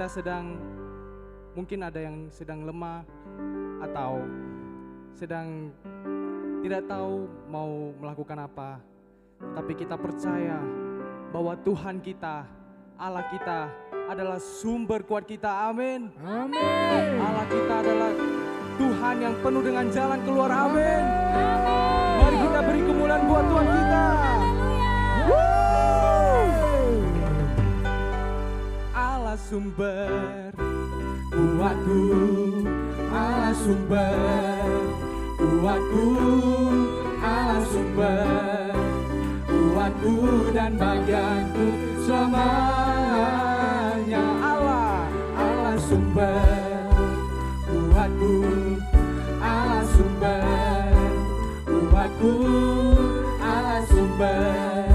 kita mungkin ada yang sedang lemah atau sedang tidak tahu mau melakukan apa. Tapi kita percaya bahwa Tuhan kita, Allah kita adalah sumber kuat kita. Amin. Amin. Allah kita adalah Tuhan yang penuh dengan jalan keluar. Amin. Mari kita beri kemuliaan buat Tuhan kita. Allah sumber kuatku, Allah sumber kuatku, Allah sumber kuatku dan bagianku selamanya. Allah sumber kuatku, Allah sumber kuatku, Allah sumber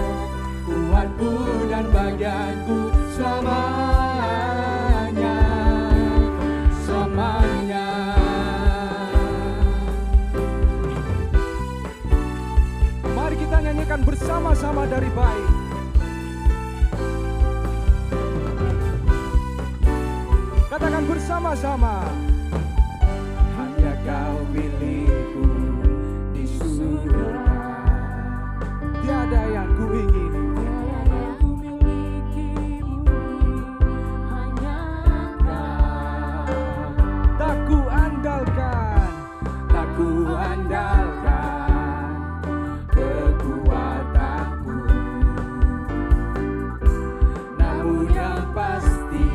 kuatku dan bagianku selamanya, selamanya. Mari kita nyanyikan bersama-sama dari baik. Katakan bersama-sama. Hanya Kau milikku di surga, tiada yang ku ingini. Tak ku andalkan kekuatanku, namun yang pasti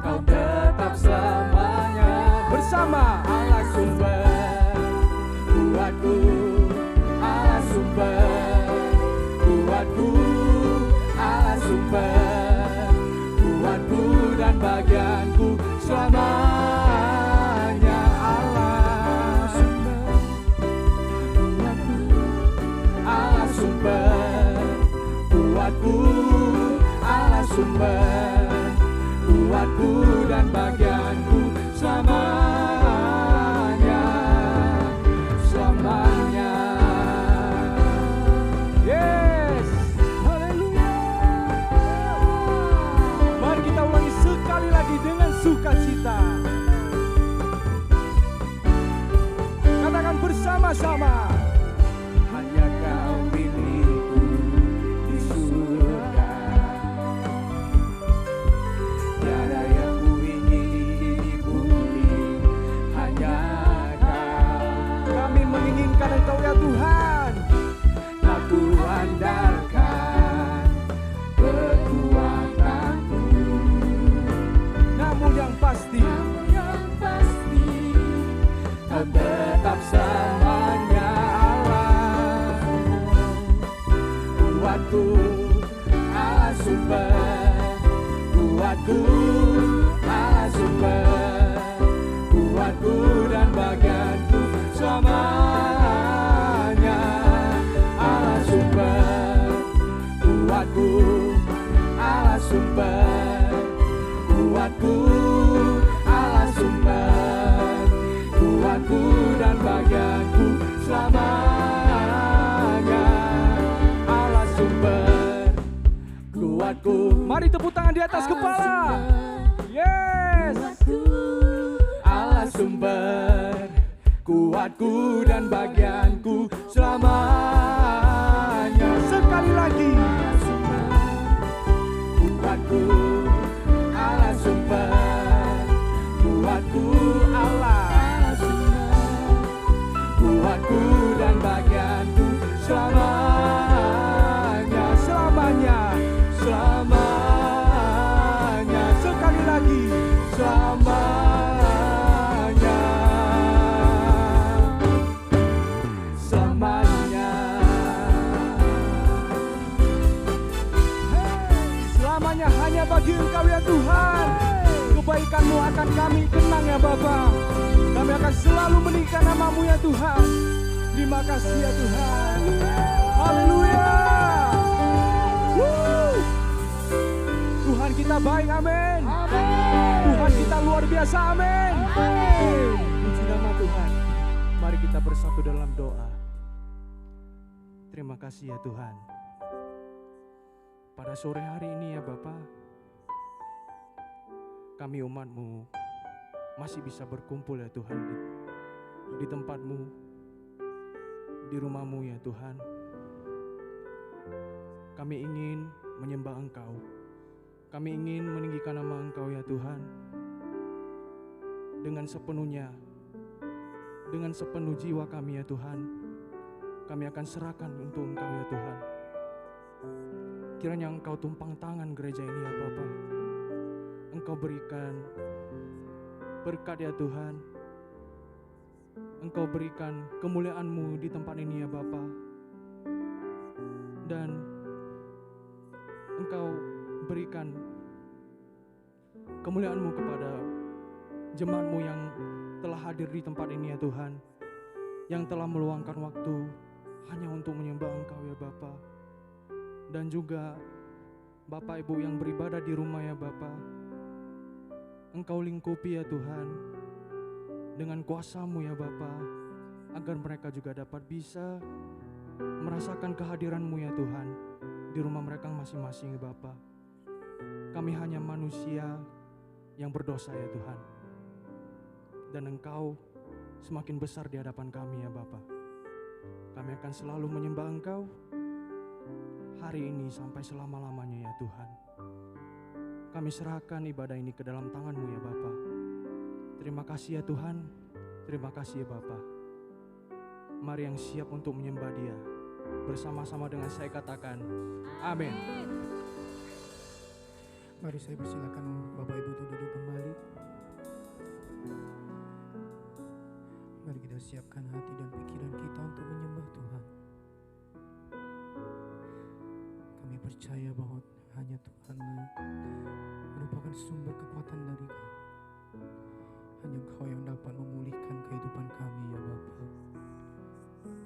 Kau tetap selamanya. Bersama Allah sumber kuatku, Allah sumber kuatku, Allah sumber kuatku dan bagianku selamanya. Allah sumber kuatku, Allah sumber kuatku, Allah sumber kuatku dan bagianku selamanya, selamanya. Yes, haleluya. Mari kita ulangi sekali lagi dengan sukacita. Katakan bersama-sama. Hanya Kau milikku di surga, tiada yang ku ingini di bumi, hanya Kau. Kami menginginkan Engkau ya Tuhan. Tak ku andalkan kekuatanku, namun yang pasti Kau tetap selamanya. Allah kuatku, Allah sumber kuatku, Allah sumber kuatku dan bagianku selamanya. Allah sumber kuatku, Allah sumber kuatku, Allah sumber kuatku dan bagianku selamanya. Allah sumber kuatku. Mari tepuk tangan di atas kepala. Yes. Allah sumber kuatku dan bagianku selamanya. Sekali lagi. Kuatku, Allah sumber kuatku, Allah kuatku dan bagianku selamanya, selamanya, selamanya. Sekali lagi, selamanya, selamanya. Selamanya hanya bagi Engkau ya Tuhan. Kebaikan-Mu akan kami kenang ya Bapa. Kami akan selalu meninggikan nama-Mu ya Tuhan. Terima kasih ya Tuhan. Haleluya. Tuhan kita baik, amin. Tuhan kita luar biasa, amin. Puji nama Tuhan. Mari kita bersatu dalam doa. Terima kasih ya Tuhan. Pada sore hari ini ya Bapa, kami umat-Mu masih bisa berkumpul ya Tuhan di tempat-Mu, di rumah-Mu ya Tuhan. Kami ingin menyembah Engkau, kami ingin meninggikan nama Engkau ya Tuhan, dengan sepenuhnya, dengan sepenuh jiwa kami ya Tuhan. Kami akan serahkan untuk Engkau ya Tuhan. Kiranya Engkau tumpang tangan gereja ini ya Bapa. Engkau berikan berkat ya Tuhan. Engkau berikan kemuliaan-Mu di tempat ini ya Bapa. Dan Engkau berikan kemuliaan-Mu kepada jemaat-Mu yang telah hadir di tempat ini ya Tuhan, yang telah meluangkan waktu hanya untuk menyembah Engkau ya Bapa. Dan juga Bapak Ibu yang beribadah di rumah ya Bapa, Engkau lingkupi ya Tuhan dengan kuasa-Mu ya Bapa, agar mereka juga dapat bisa merasakan kehadiran-Mu ya Tuhan di rumah mereka masing-masing ya Bapa. Kami hanya manusia yang berdosa ya Tuhan, dan Engkau semakin besar di hadapan kami ya Bapa. Kami akan selalu menyembah Engkau hari ini sampai selama-lamanya ya Tuhan. Kami serahkan ibadah ini ke dalam tangan-Mu ya Bapa. Terima kasih ya Tuhan, terima kasih ya Bapa. Mari yang siap untuk menyembah Dia, bersama-sama dengan saya katakan, amin. Mari saya persilakan Bapak Ibu untuk duduk kembali. Mari kita siapkan hati dan pikiran kita untuk menyembah Tuhan. Kami percaya bahwa hanya Tuhan merupakan sumber kekuatan dari kami. Hanya Engkau yang dapat memulihkan kehidupan kami ya Bapa.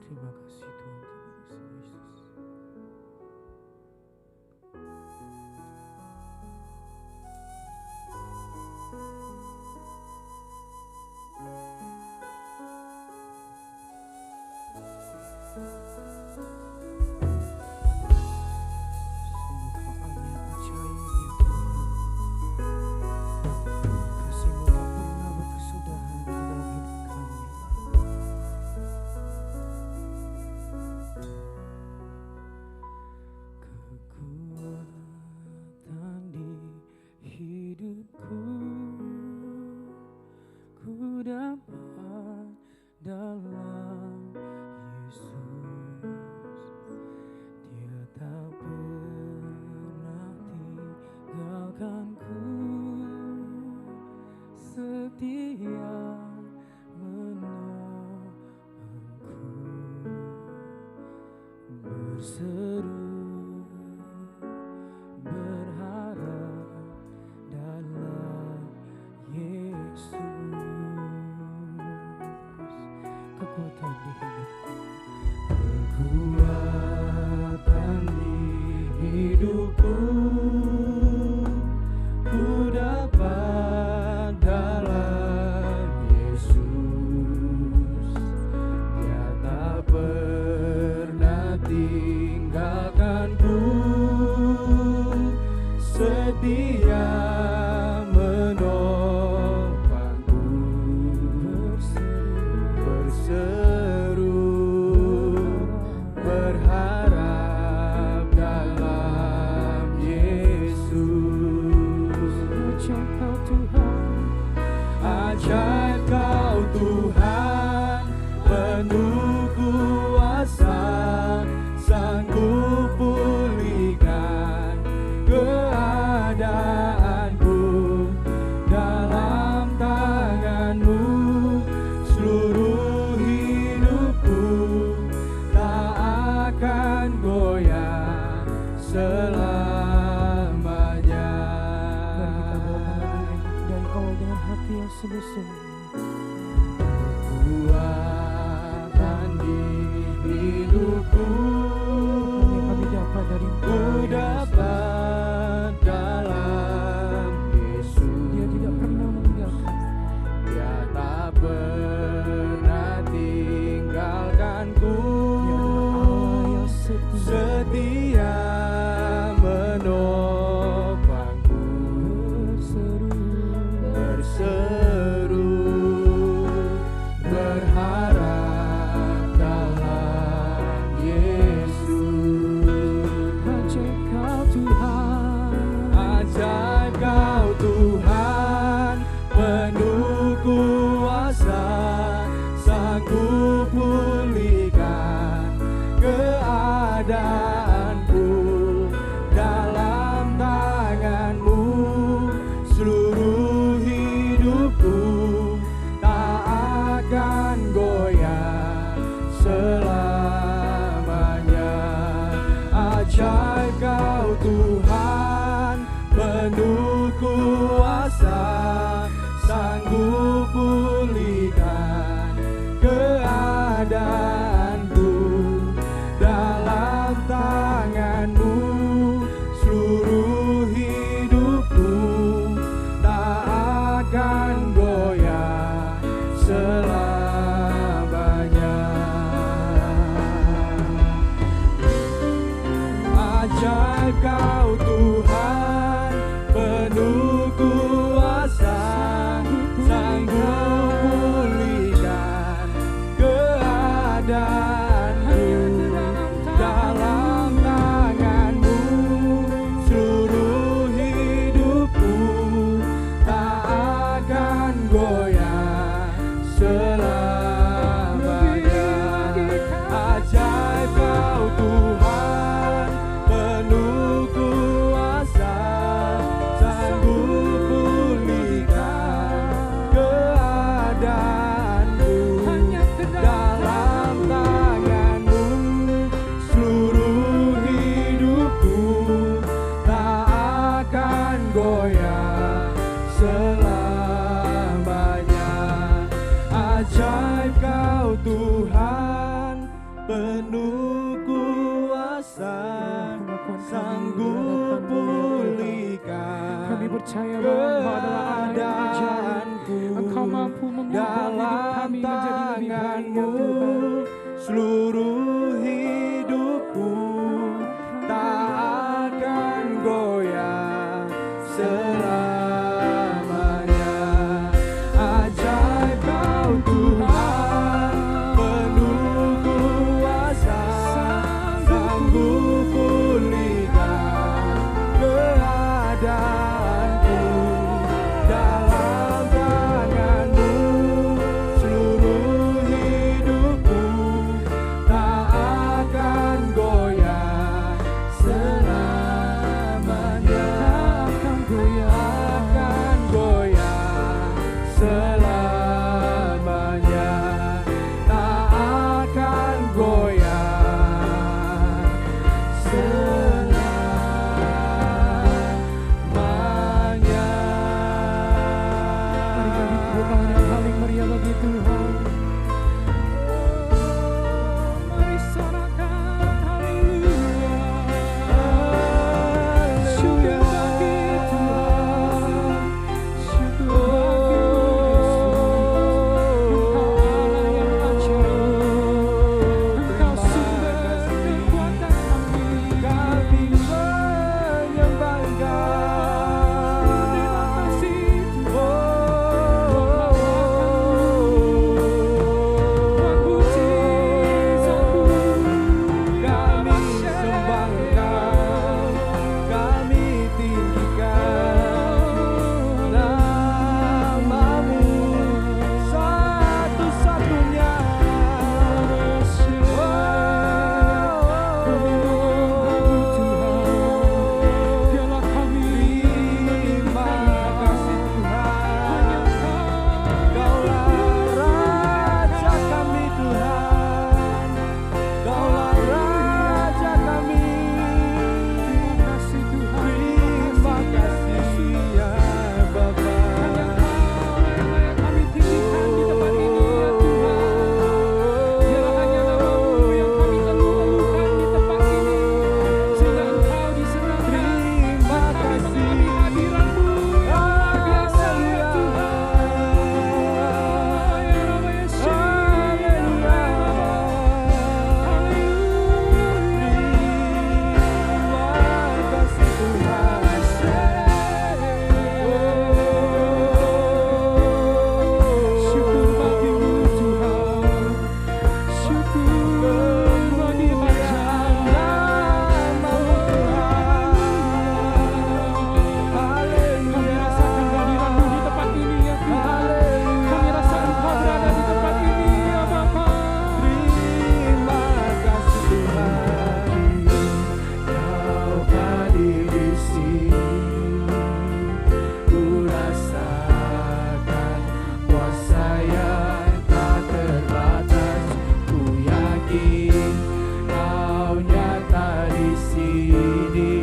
Terima kasih Tuhan, terima kasih Yesus. penuh kuasa, sanggup pulihkan Kami percaya bahwa Engkau adalah Allah yang ajaib. keadaanku. Engkau mampu mengubah hidup Dalam kami menjadi lebih baik ya tangan-Mu Tuhan. seluruh hidupku tak akan goyah selamanya. Ajaib Kau Tuhan, penuh kuasa, sanggup pulihkan keadaanku. Dalam tangan-Mu seluruh hidupku tak akan goyah selamanya. Akan goyah selamanya. Tak akan goyah selamanya. Mari kami tepuk tangan yang paling meriah bagi Tuhan. Mari sorakan haleluya. Syukur bagi Tuhan. Syukur bagi Yesus. Engkau Allah yang ajaib. Engkau sumber kekuatan kami. Kami menyembah Engkau. Terima kasih Kami sembah Engkau, kami tinggikan nama-Mu satu-satunya. Terima kasih Tuhan, Kaulah Raja kami Tuhan, Kaulah Raja kami. Terima kasih ya Bapa. Terima kasih. Kami rasakan kehadiran-Mu di tempat ini ya Tuhan. Kami rasakan Kau berada di tempat ini ya Bapa. Terima kasih Tuhan, Kau hadir di sini. Ku rasakan kuasa yang tak terbatas. Ku yakin Kau nyata di sini.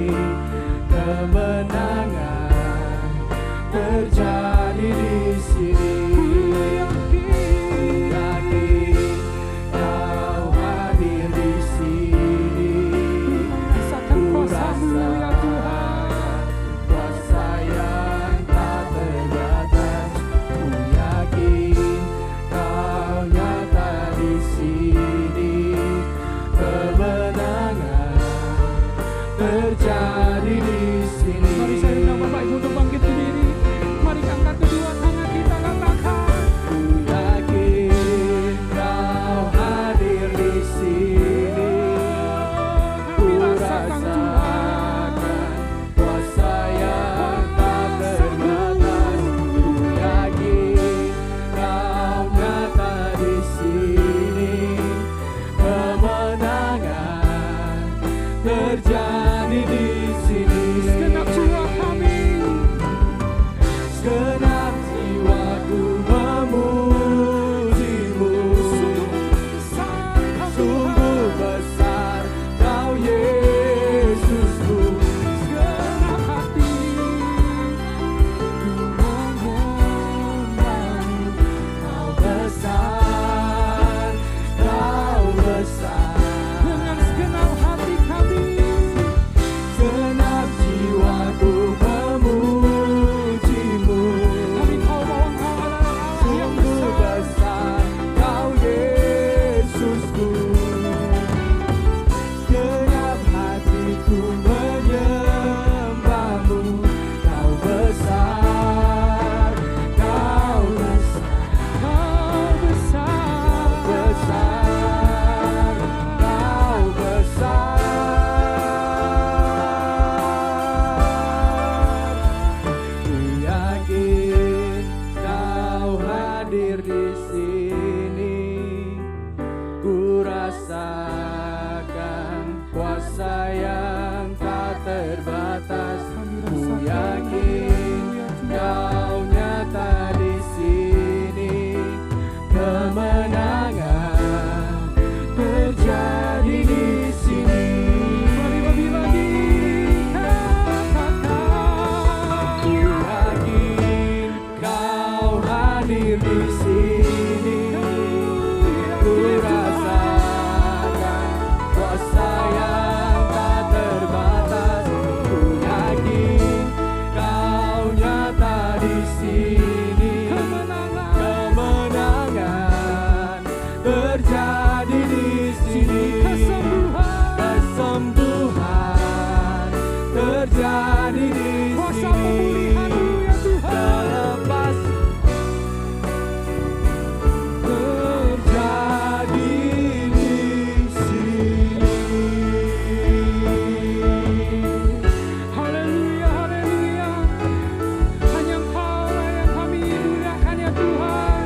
Kemenangan terjadi di sini. Yakin Kau hadir di sini. Rasakan kuasa-Mu ya Tuhan. Kuasa yang tak terbatas. Ku yakin Kau nyata di sini. Kemenangan terjadi di sini. Mari saya undang Bapak Ibu untuk bangkit berdiri. Mari angkat kedua tangan kita, angkat sini. Kemenangan terjadi di sini. Kesembuhan terjadi di Kuasa sini. pemulihan-Mu ya Tuhan. Terlepas terjadi di sini. Haleluya, haleluya. Hanya Engkau yang kami muliakan ya Tuhan.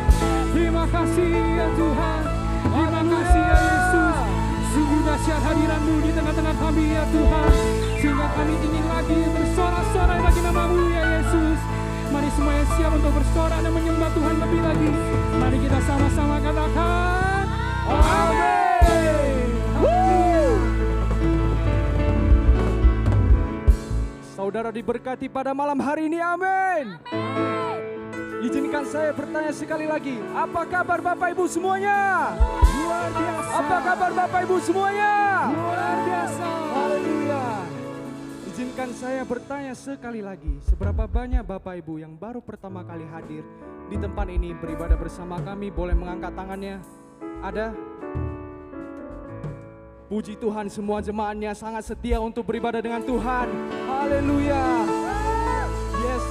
Terima kasih ya Tuhan. Terima kasih ya Yesus. Sungguh dahsyat hadiran-Mu di tengah-tengah kami ya Tuhan. Sehingga kami ingin lagi bersorak-sorai bagi nama-Mu ya Yesus. Mari semua yang siap untuk bersorak dan menyembah Tuhan lebih lagi. Mari kita sama-sama katakan amin. Saudara diberkati pada malam hari ini, amin. Izinkan saya bertanya sekali lagi, apa kabar Bapak Ibu semuanya? Luar biasa. Apa kabar Bapak Ibu semuanya? Luar biasa. Haleluya. Izinkan saya bertanya sekali lagi, seberapa banyak Bapak Ibu yang baru pertama kali hadir di tempat ini beribadah bersama kami? Boleh mengangkat tangannya? Ada? Puji Tuhan, semua jemaatnya sangat setia untuk beribadah dengan Tuhan. Haleluya. Yes.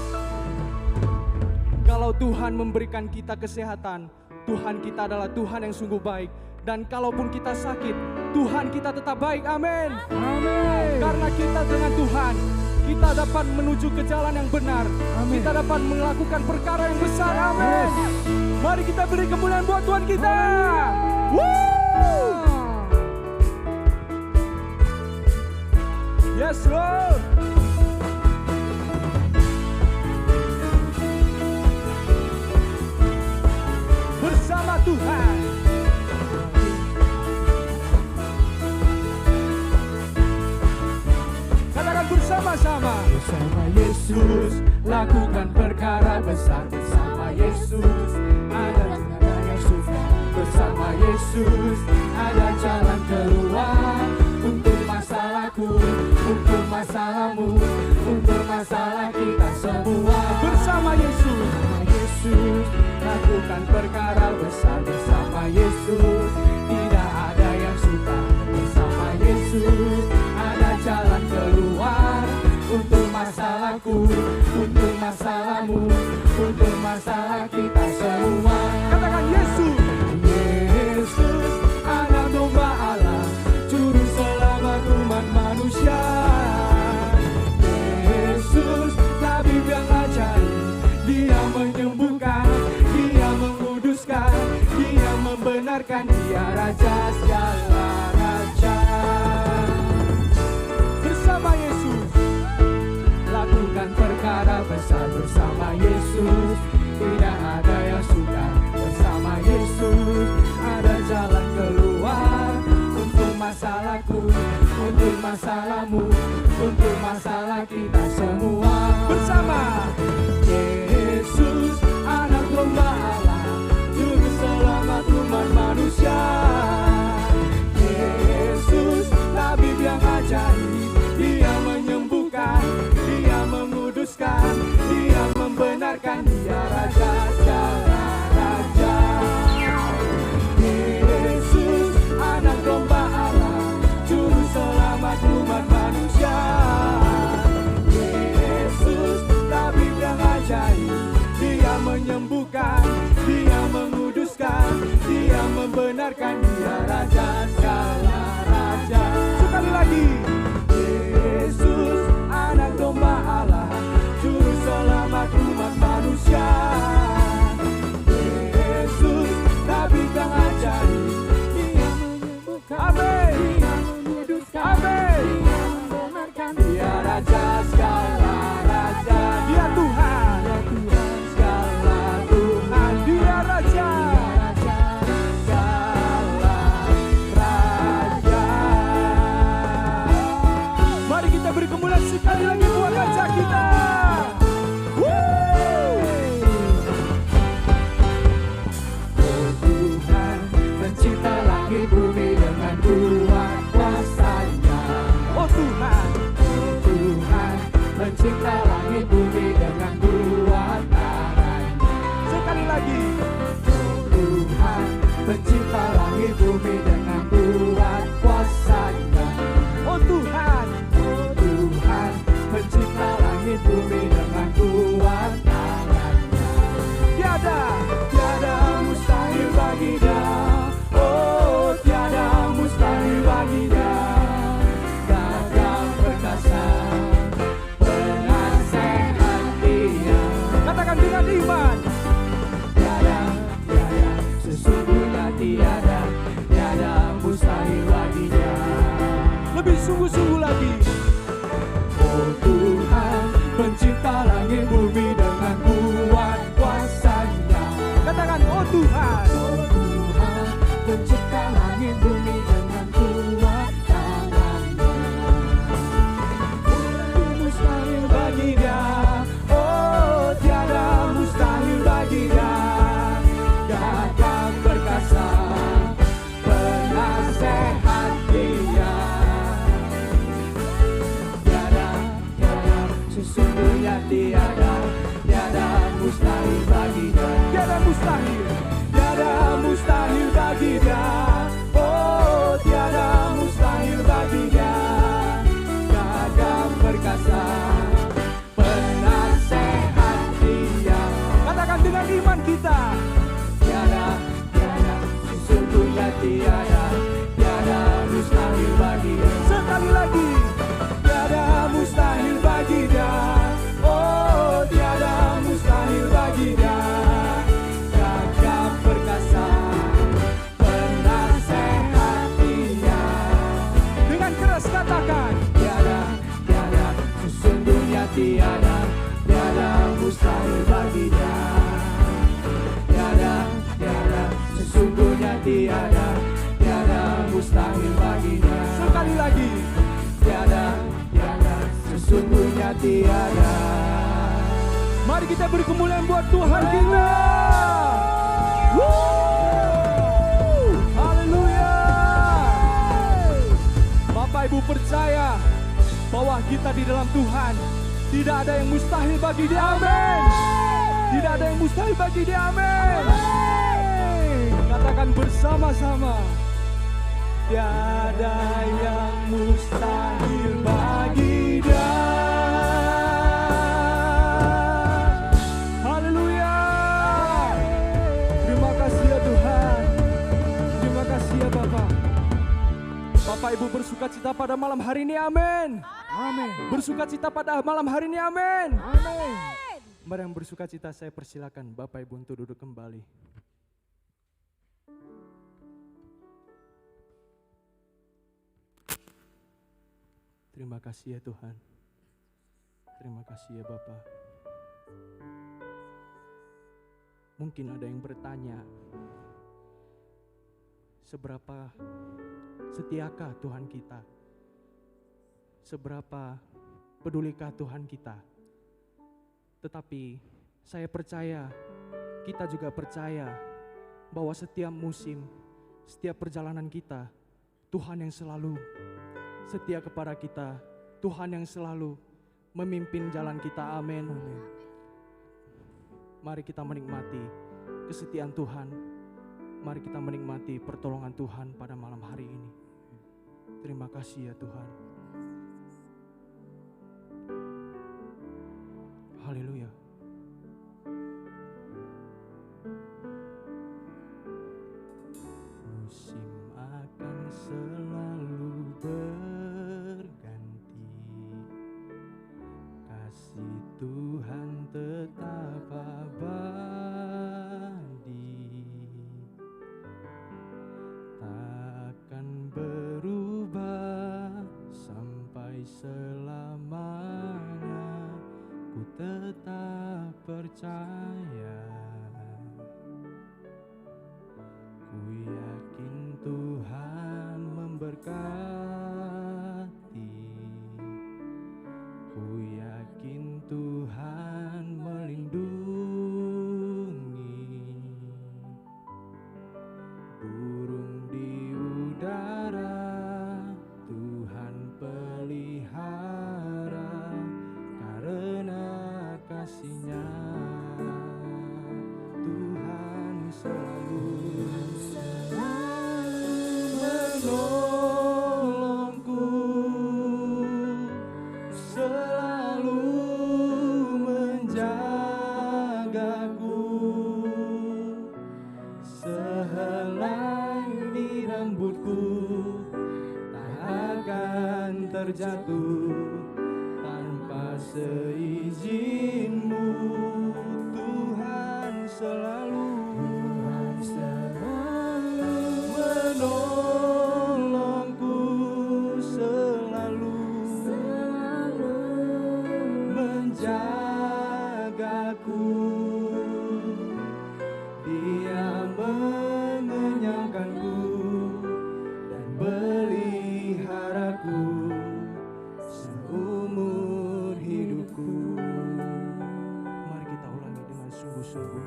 Kalau Tuhan memberikan kita kesehatan, Tuhan kita adalah Tuhan yang sungguh baik. Dan kalaupun kita sakit, Tuhan kita tetap baik. Amin. Amin. Karena kita dengan Tuhan, kita dapat menuju ke jalan yang benar. Amin. Kita dapat melakukan perkara yang besar. Amin. Mari kita beri kemuliaan buat Tuhan kita. Woo! Yes, Lord. Bersama Tuhan. Katakan bersama-sama. Bersama Yesus lakukan perkara besar. Bersama Yesus ada yang suka. Bersama Yesus ada jalan keluar. Untuk masalahku, untuk masalahmu, untuk masalah kita semua. Bersama Yesus. Bersama Yesus lakukan perkara besar. Bersama Yesus tidak ada yang suka. Bersama Yesus ada jalan keluar. Untuk masalahku, untuk masalahmu, untuk masalah kita semua. Katakan Yesus. Yesus anak domba Allah, juru selamat umat manusia. Yesus tabib yang ajaib, Dia menyembuhkan, Dia menguduskan, Dia membenarkan, Dia Raja segala raja. Bersama Yesus. Lakukan perkara besar. Bersama Yesus tidak ada yang suka. Bersama Yesus ada jalan keluar. Untuk masalahku, untuk masalahmu, untuk masalah kita semua. Bersama Yesus anak domba Allah, juru selamat umat manusia. Yesus tabib yang ajaib, Dia menyembuhkan, Dia menguduskan, Dia membenarkan, Dia Raja segala raja. Yesus anak domba Allah, juru selamat umat manusia. Yesus tabib yang ajaib, Dia menyembuhkan, Dia menguduskan, Dia membenarkan, Dia Raja segala raja. sekali lagi. Yesus anak domba Allah, juru selamat umat manusia. Yesus tabib yang ajaib, Dia menyembuhkan, Amin. Dia menguduskan, Amin. Dia membenarkan, Dia Raja segala raja. Dia Tuhan. Dia Tuhan segala Tuhan. Dia Raja. Dia Raja segala raja. mustahil, tiada mustahil bagi Dia. Oh, tiada mustahil bagi Dia. Gagah perkasa, penasehat Dia. Katakan dengan iman kita. Tiada, tiada, sesungguhnya tiada, tiada mustahil bagi Dia. Sekali lagi, tiada mustahil bagi Dia. Oh, tiada mustahil bagi Dia. Gagah perkasa, penasehat Dia. Dengan keras katakan, tiada, tiada, sesungguhnya tiada, tiada mustahil bagi Dia. Tiada, tiada, sesungguhnya tiada, tiada mustahil bagi Dia. Sekali lagi, tiada, tiada, sesungguhnya tiada. Mari kita beri kemuliaan buat Tuhan kita. Haleluya. Bapak Ibu percaya bahwa kita di dalam Tuhan tidak ada yang mustahil bagi Dia. Amin. Tidak ada yang mustahil bagi Dia. Amin. Katakan bersama-sama. Tiada yang mustahil bagi Dia. Haleluya. Terima kasih ya Tuhan. Terima kasih ya Bapak. Bapak Ibu bersukacita pada malam hari ini. Amin. Amin. Bersukacita pada malam hari ini. Amin. Amin. Mari yang bersukacita saya persilakan Bapak Ibu untuk duduk kembali. Terima kasih ya Tuhan. Terima kasih ya Bapak. Mungkin ada yang bertanya, seberapa setiakah Tuhan kita? Seberapa pedulikah Tuhan kita? Tetapi saya percaya, kita juga percaya bahwa setiap musim, setiap perjalanan kita, Tuhan yang selalu setia kepada kita, Tuhan yang selalu memimpin jalan kita. Amin. Mari kita menikmati kesetiaan Tuhan. Mari kita menikmati pertolongan Tuhan pada malam hari ini. Terima kasih ya Tuhan. Haleluya. Musim akan selalu berganti, kasih Tuhan tetap abadi, takkan berubah sampai selamanya. Ku tetap percaya, ku yakin Tuhan memberkati, ku yakin Tuhan melindungi. Burung di udara Tuhan pelihara, karena kasih-Nya Tuhan selalu menolongku, selalu menjagaku, sehelai di rambutku tak akan terjatuh tanpa seizin-Mu. Tuhan selalu menolongku, selalu menjagaku. Dia mengenyangkanku dan peliharaku seumur hidupku. Mari kita ulangi dengan sungguh-sungguh.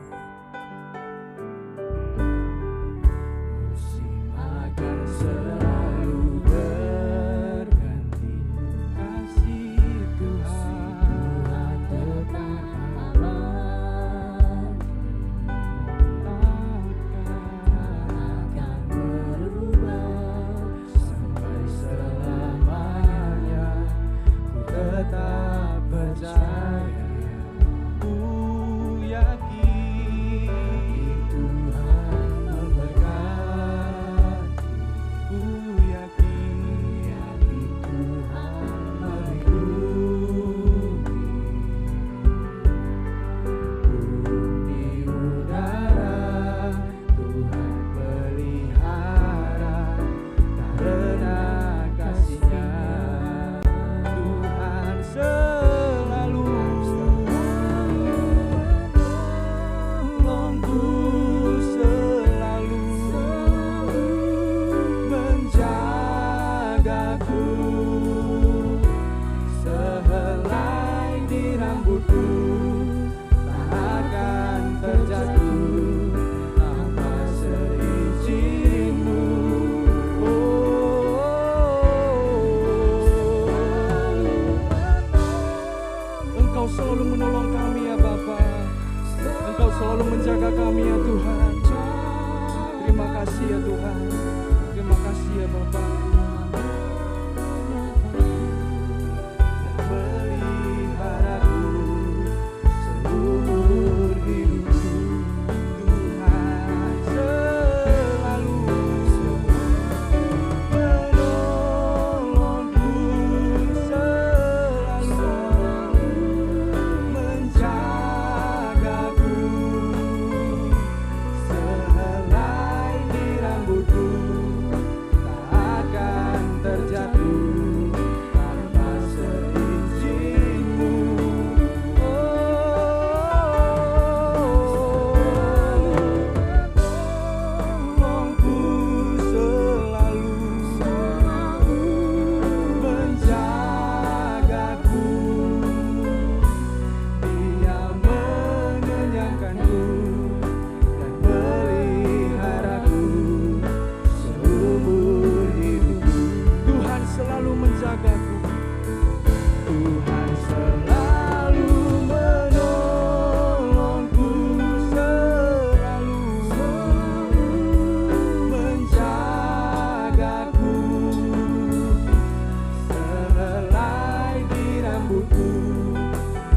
Musim akan selalu berganti, kasih Tuhan tetap abadi, menjaga kami ya Tuhan. Terima kasih ya Tuhan. Terima kasih ya Bapa. Peliharaku seumur hidupku. Tuhan selalu menolongku, selalu menjagaku. Sehelai di rambutku tak akan terjatuh tanpa seizinmu. Tolongku selalu menjagaku. Dia mengenyangkanku dan peliharaku seumur hidupku. Tuhan selalu menjagaku. Tuhan selalu menolongku, selalu menjagaku. Sehelai di rambutku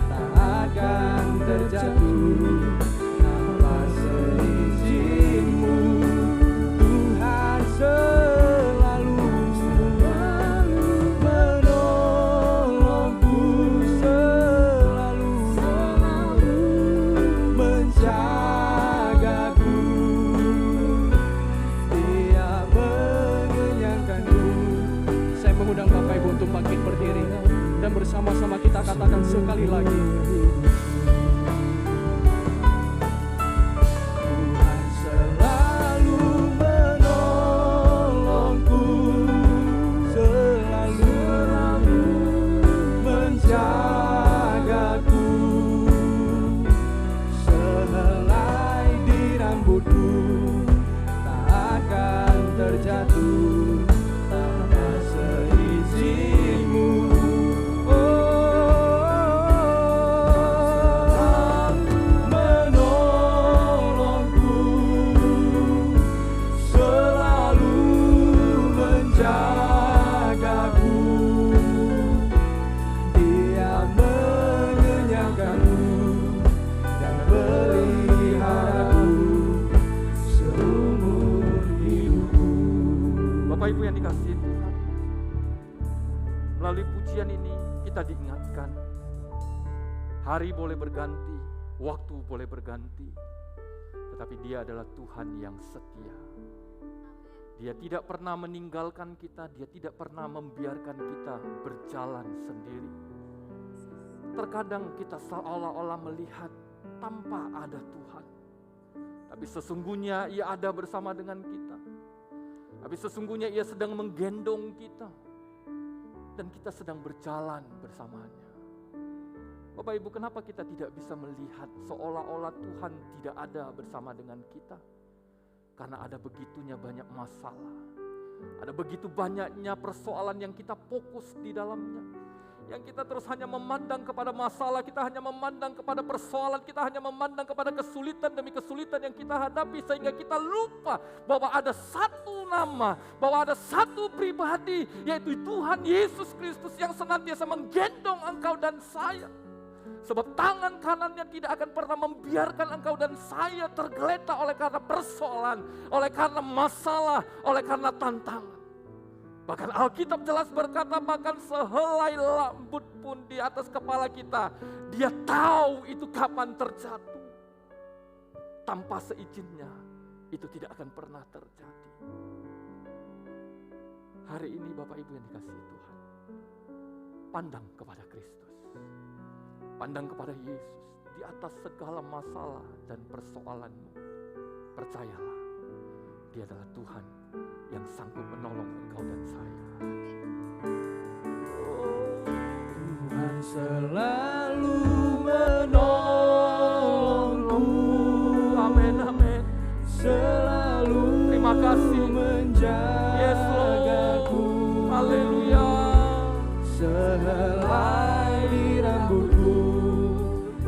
tak akan terjatuh tanpa seizinmu. Tuhan selalu menolongku, selalu menjagaku. Dia mengenyangkanku. Saya mengundang Bapak Ibu untuk bangkit berdiri dan bersama-sama kita katakan sekali lagi. Tuhan selalu menolongku, selalu menjagaku. Sehelai di rambutku tak akan terjatuh tanpa seizinmu. Menolongku, selalu menjagaku. Dia mengenyangkanku dan peliharaku seumur hidupku. Bapak Ibu yang dikasihi Tuhan, melalui pujian ini kita diingatkan, hari boleh berganti, waktu boleh berganti, tetapi Dia adalah Tuhan yang setia. Dia tidak pernah meninggalkan kita, Dia tidak pernah membiarkan kita berjalan sendiri. Terkadang kita seolah-olah melihat tanpa ada Tuhan, tapi sesungguhnya Ia ada bersama dengan kita. Tapi sesungguhnya Ia sedang menggendong kita dan kita sedang berjalan bersamanya. Bapak Ibu, kenapa kita tidak bisa melihat seolah-olah Tuhan tidak ada bersama dengan kita? Karena ada begitunya banyak masalah. Ada begitu banyaknya persoalan yang kita fokus di dalamnya. Yang kita terus hanya memandang kepada masalah, kita hanya memandang kepada persoalan, kita hanya memandang kepada kesulitan demi kesulitan yang kita hadapi, sehingga kita lupa bahwa ada satu nama, bahwa ada satu pribadi, yaitu Tuhan Yesus Kristus yang senantiasa menggendong engkau dan saya. Sebab tangan kanannya tidak akan pernah membiarkan engkau dan saya tergeletak oleh karena persoalan, oleh karena masalah, oleh karena tantangan. Bahkan Alkitab jelas berkata, bahkan sehelai rambut pun di atas kepala kita, Dia tahu itu kapan terjatuh. Tanpa seizinnya, itu tidak akan pernah terjadi. Hari ini Bapak Ibu yang dikasihi Tuhan, pandang kepada Kristus. Pandang kepada Yesus di atas segala masalah dan persoalanmu. Percayalah, Dia adalah Tuhan yang sanggup menolong engkau dan saya. Tuhan selalu menolongku. Amin, amin. Selalu Terima kasih. menjagaku. Haleluya. Sehelai di rambutku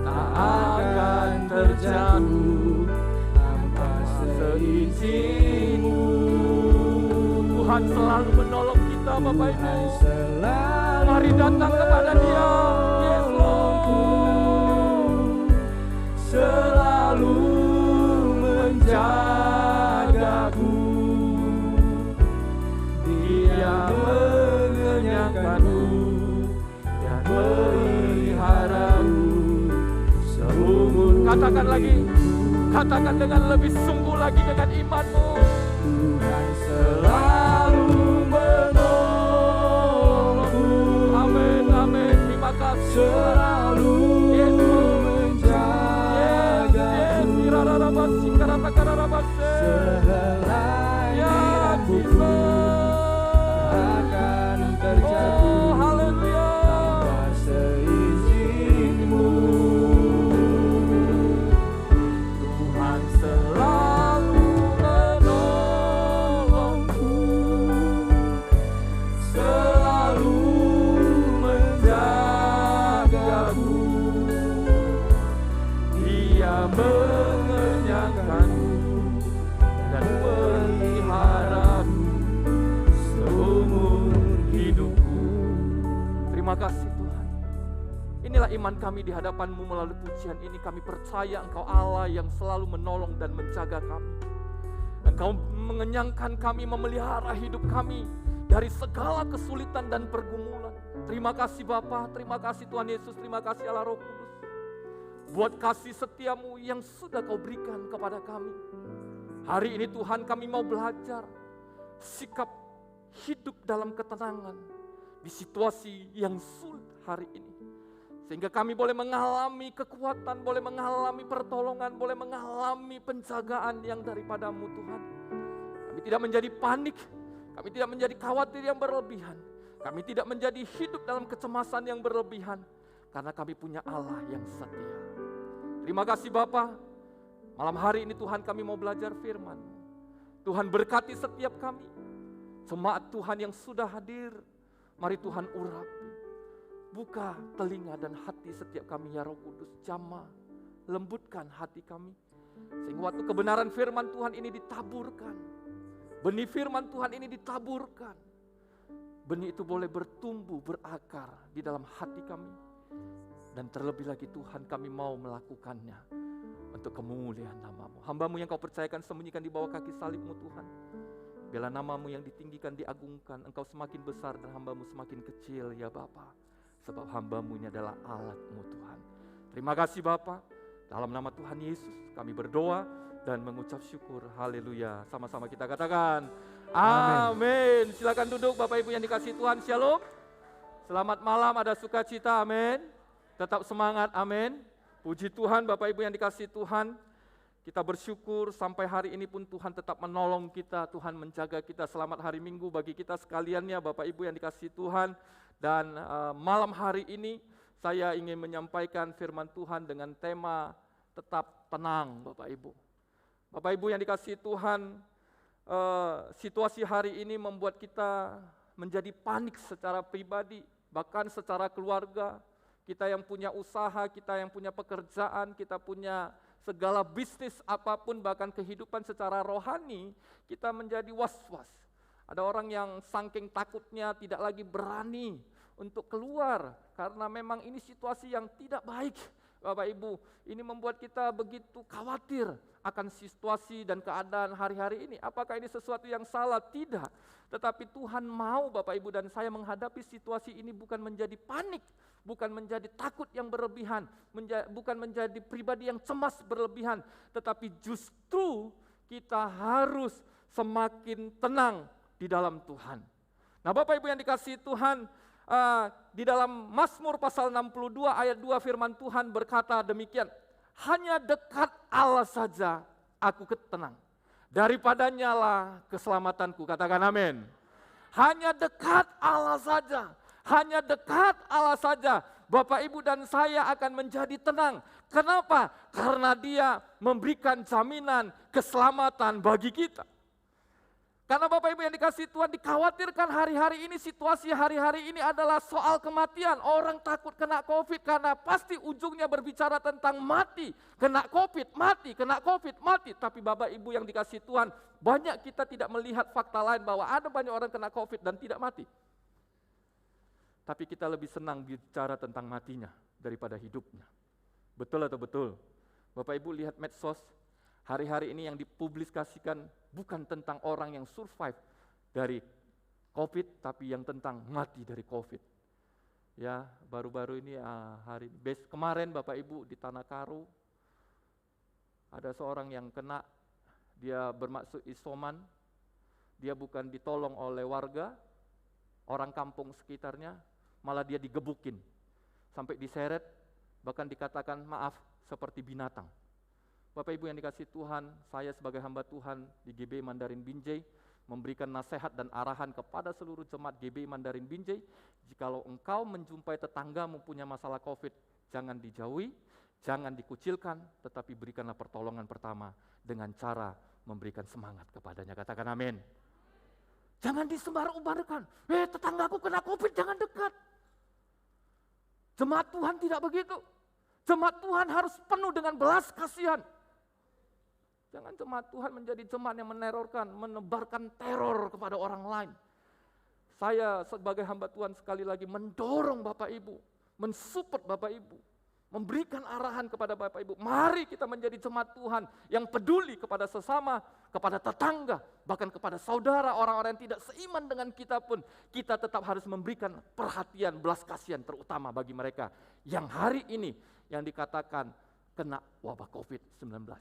tak akan terjatuh Tuhan selalu menolong kita Bapak Ibu. Tuhan selalu Mari datang kepada Dia. Yes Lord. selalu menjagaku. Dia mengenyangkanku dan memeliharaku seumur. Katakan lagi. Katakan dengan lebih sungguh lagi dengan imanmu. Tuhan selalu menolongku. Amin, amin. Terima kasih. Selalu Yes, Lord. menjagaku. Sehelai Ya, nafasku Jesus. akan terjatuh Oh, haleluya. tanpa seizinmu. Tuhan selalu menolongku, selalu menjagaku. Dia mengenyangkanku dan memeliharaku seumur hidupku. Terima kasih Tuhan. Inilah iman kami di hadapan-Mu melalui pujian ini. Kami percaya Engkau Allah yang selalu menolong dan menjaga kami. Engkau mengenyangkan kami, memelihara hidup kami dari segala kesulitan dan pergumulan. Terima kasih Bapa, terima kasih Tuhan Yesus, terima kasih Allah Roh Kudus. Buat kasih setiamu yang sudah Kau berikan kepada kami. Hari ini Tuhan kami mau belajar sikap hidup dalam ketenangan di situasi yang sulit hari ini. Sehingga kami boleh mengalami kekuatan, boleh mengalami pertolongan, boleh mengalami penjagaan yang daripada-Mu Tuhan. Kami tidak menjadi panik, kami tidak menjadi khawatir yang berlebihan. Kami tidak menjadi hidup dalam kecemasan yang berlebihan. Karena kami punya Allah yang setia. Terima kasih Bapa. Malam hari ini Tuhan kami mau belajar firman. Tuhan berkati setiap kami. Jemaat Tuhan yang sudah hadir, mari Tuhan urapi. Buka telinga dan hati setiap kami ya Roh Kudus. Jamah, lembutkan hati kami. Sehingga waktu kebenaran firman Tuhan ini ditaburkan. Benih firman Tuhan ini ditaburkan. Benih itu boleh bertumbuh, berakar di dalam hati kami. Dan terlebih lagi Tuhan kami mau melakukannya untuk kemuliaan nama-Mu. Hamba-Mu yang Kau percayakan sembunyikan di bawah kaki salib-Mu Tuhan. Biarlah nama-Mu yang ditinggikan, diagungkan. Engkau semakin besar dan hamba-Mu semakin kecil ya Bapa. Sebab hamba-Mu ini adalah alat-Mu Tuhan. Terima kasih Bapa. Dalam nama Tuhan Yesus kami berdoa dan mengucap syukur. Haleluya. Sama-sama kita katakan amin. Silakan duduk Bapak Ibu yang dikasihi Tuhan. Shalom. Selamat malam, ada sukacita. Amin. Tetap semangat, amin. Puji Tuhan Bapak Ibu yang dikasihi Tuhan. Kita bersyukur sampai hari ini pun Tuhan tetap menolong kita, Tuhan menjaga kita. Selamat hari Minggu bagi kita sekaliannya Bapak Ibu yang dikasihi Tuhan. Dan malam hari ini saya ingin menyampaikan firman Tuhan dengan tema tetap tenang Bapak Ibu. Bapak Ibu yang dikasihi Tuhan, situasi hari ini membuat kita menjadi panik secara pribadi, bahkan secara keluarga. Kita yang punya usaha, kita yang punya pekerjaan, kita punya segala bisnis apapun, bahkan kehidupan secara rohani, kita menjadi was-was. Ada orang yang saking takutnya tidak lagi berani untuk keluar, karena memang ini situasi yang tidak baik. Bapak Ibu, ini membuat kita begitu khawatir akan situasi dan keadaan hari-hari ini. Apakah ini sesuatu yang salah? Tidak. Tetapi Tuhan mau Bapak Ibu dan saya menghadapi situasi ini bukan menjadi panik, bukan menjadi takut yang berlebihan, bukan menjadi pribadi yang cemas berlebihan, tetapi justru kita harus semakin tenang di dalam Tuhan. Nah Bapak Ibu yang dikasihi Tuhan, di dalam Mazmur pasal 62 ayat 2 firman Tuhan berkata demikian, hanya dekat Allah saja aku tenang, daripadanya lah keselamatanku. Katakan amin. Hanya dekat Allah saja, hanya dekat Allah saja, Bapak Ibu dan saya akan menjadi tenang. Kenapa? Karena Dia memberikan jaminan keselamatan bagi kita. Karena Bapak Ibu yang dikasihi Tuhan, dikhawatirkan hari-hari ini, situasi hari-hari ini adalah soal kematian. Orang takut kena COVID karena pasti ujungnya berbicara tentang mati. Kena COVID, mati, kena COVID, mati. Tapi Bapak Ibu yang dikasihi Tuhan, banyak kita tidak melihat fakta lain bahwa ada banyak orang kena COVID dan tidak mati. Tapi kita lebih senang bicara tentang matinya daripada hidupnya. Betul atau betul? Bapak Ibu lihat medsos, hari-hari ini yang dipublikasikan bukan tentang orang yang survive dari COVID, tapi yang tentang mati dari COVID. Ya, baru-baru ini kemarin Bapak Ibu di Tanah Karo, ada seorang yang kena, dia bermaksud isoman, dia bukan ditolong oleh warga, orang kampung sekitarnya, malah dia digebukin, sampai diseret, bahkan dikatakan maaf seperti binatang. Bapak Ibu yang dikasihi Tuhan, saya sebagai hamba Tuhan di GBI Mandarin Binjai memberikan nasihat dan arahan kepada seluruh jemaat GBI Mandarin Binjai, jikalau engkau menjumpai tetanggamu punya masalah COVID, jangan dijauhi, jangan dikucilkan, tetapi berikanlah pertolongan pertama dengan cara memberikan semangat kepadanya. Katakan amin. Jangan disebar-ubarkan, tetanggaku kena COVID, jangan dekat. Jemaat Tuhan tidak begitu. Jemaat Tuhan harus penuh dengan belas kasihan. Jangan jemaat Tuhan menjadi jemaat yang menerorkan, menebarkan teror kepada orang lain. Saya sebagai hamba Tuhan sekali lagi mendorong Bapak Ibu, mensupport Bapak Ibu, memberikan arahan kepada Bapak Ibu. Mari kita menjadi jemaat Tuhan yang peduli kepada sesama, kepada tetangga, bahkan kepada saudara, orang-orang yang tidak seiman dengan kita pun, kita tetap harus memberikan perhatian, belas kasihan terutama bagi mereka yang hari ini yang dikatakan kena wabah COVID-19.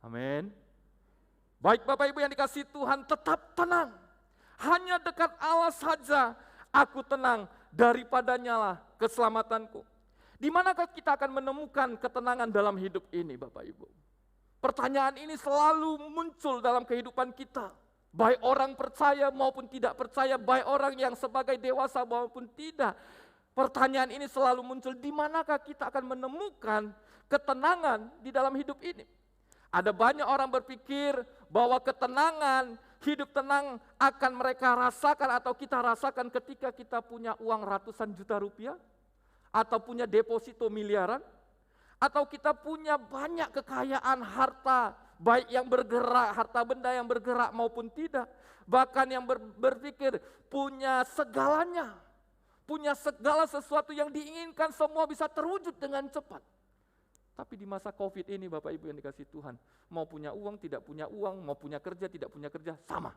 Amin. Baik Bapak Ibu yang dikasihi Tuhan, tetap tenang. Hanya dekat Allah saja aku tenang, daripadanya lah keselamatanku. Di manakah kita akan menemukan ketenangan dalam hidup ini Bapak Ibu? Pertanyaan ini selalu muncul dalam kehidupan kita. Baik orang percaya maupun tidak percaya, baik orang yang sebagai dewasa maupun tidak. Pertanyaan ini selalu muncul, di manakah kita akan menemukan ketenangan di dalam hidup ini? Ada banyak orang berpikir bahwa ketenangan, hidup tenang akan mereka rasakan atau kita rasakan ketika kita punya uang ratusan juta rupiah, atau punya deposito miliaran, atau kita punya banyak kekayaan harta, baik yang bergerak, harta benda yang bergerak maupun tidak. Bahkan yang berpikir punya segalanya, punya segala sesuatu yang diinginkan semua bisa terwujud dengan cepat. Tapi di masa COVID ini Bapak Ibu yang dikasihi Tuhan, mau punya uang, tidak punya uang, mau punya kerja, tidak punya kerja, sama.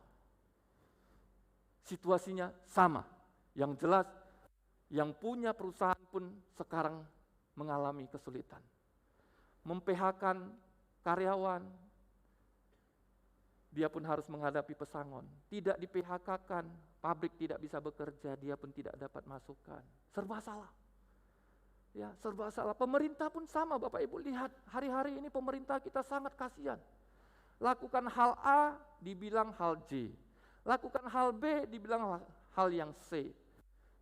Situasinya sama. Yang jelas, yang punya perusahaan pun sekarang mengalami kesulitan. Mem-PHK karyawan, dia pun harus menghadapi pesangon. Tidak di-PHK-kan, pabrik tidak bisa bekerja, dia pun tidak dapat masukan. Serba salah. Ya, serba salah. Pemerintah pun sama Bapak Ibu, lihat hari-hari ini pemerintah kita sangat kasihan. Lakukan hal A, dibilang hal J. Lakukan hal B, dibilang hal yang C.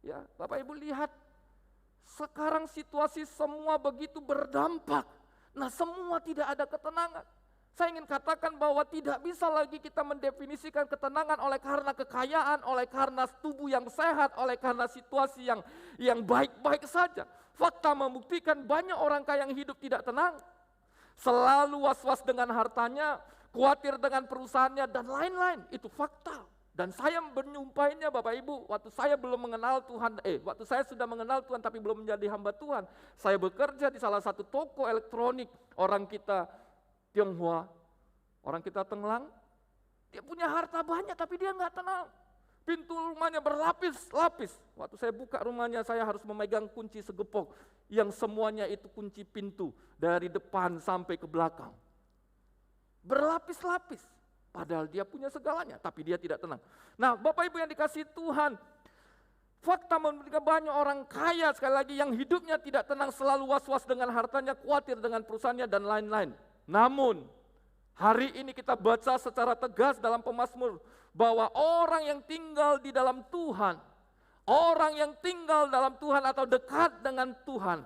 Ya, Bapak Ibu lihat, sekarang situasi semua begitu berdampak. Nah, semua tidak ada ketenangan. Saya ingin katakan bahwa tidak bisa lagi kita mendefinisikan ketenangan oleh karena kekayaan, oleh karena tubuh yang sehat, oleh karena situasi yang baik-baik saja. Fakta membuktikan banyak orang kaya yang hidup tidak tenang. Selalu was-was dengan hartanya, khawatir dengan perusahaannya, dan lain-lain. Itu fakta. Dan saya menyumpainya Bapak Ibu, waktu saya belum mengenal Tuhan, waktu saya sudah mengenal Tuhan tapi belum menjadi hamba Tuhan. Saya bekerja di salah satu toko elektronik, orang kita Tionghoa, orang kita Tenglang, dia punya harta banyak tapi dia nggak tenang. Pintu rumahnya berlapis-lapis. Waktu saya buka rumahnya saya harus memegang kunci segepok yang semuanya itu kunci pintu dari depan sampai ke belakang. Berlapis-lapis. Padahal dia punya segalanya, tapi dia tidak tenang. Nah, Bapak Ibu yang dikasihi Tuhan, fakta membuktikan banyak orang kaya sekali lagi yang hidupnya tidak tenang, selalu was-was dengan hartanya, khawatir dengan perusahaannya dan lain-lain. Namun, hari ini kita baca secara tegas dalam Pemazmur bahwa orang yang tinggal di dalam Tuhan, orang yang tinggal dalam Tuhan atau dekat dengan Tuhan,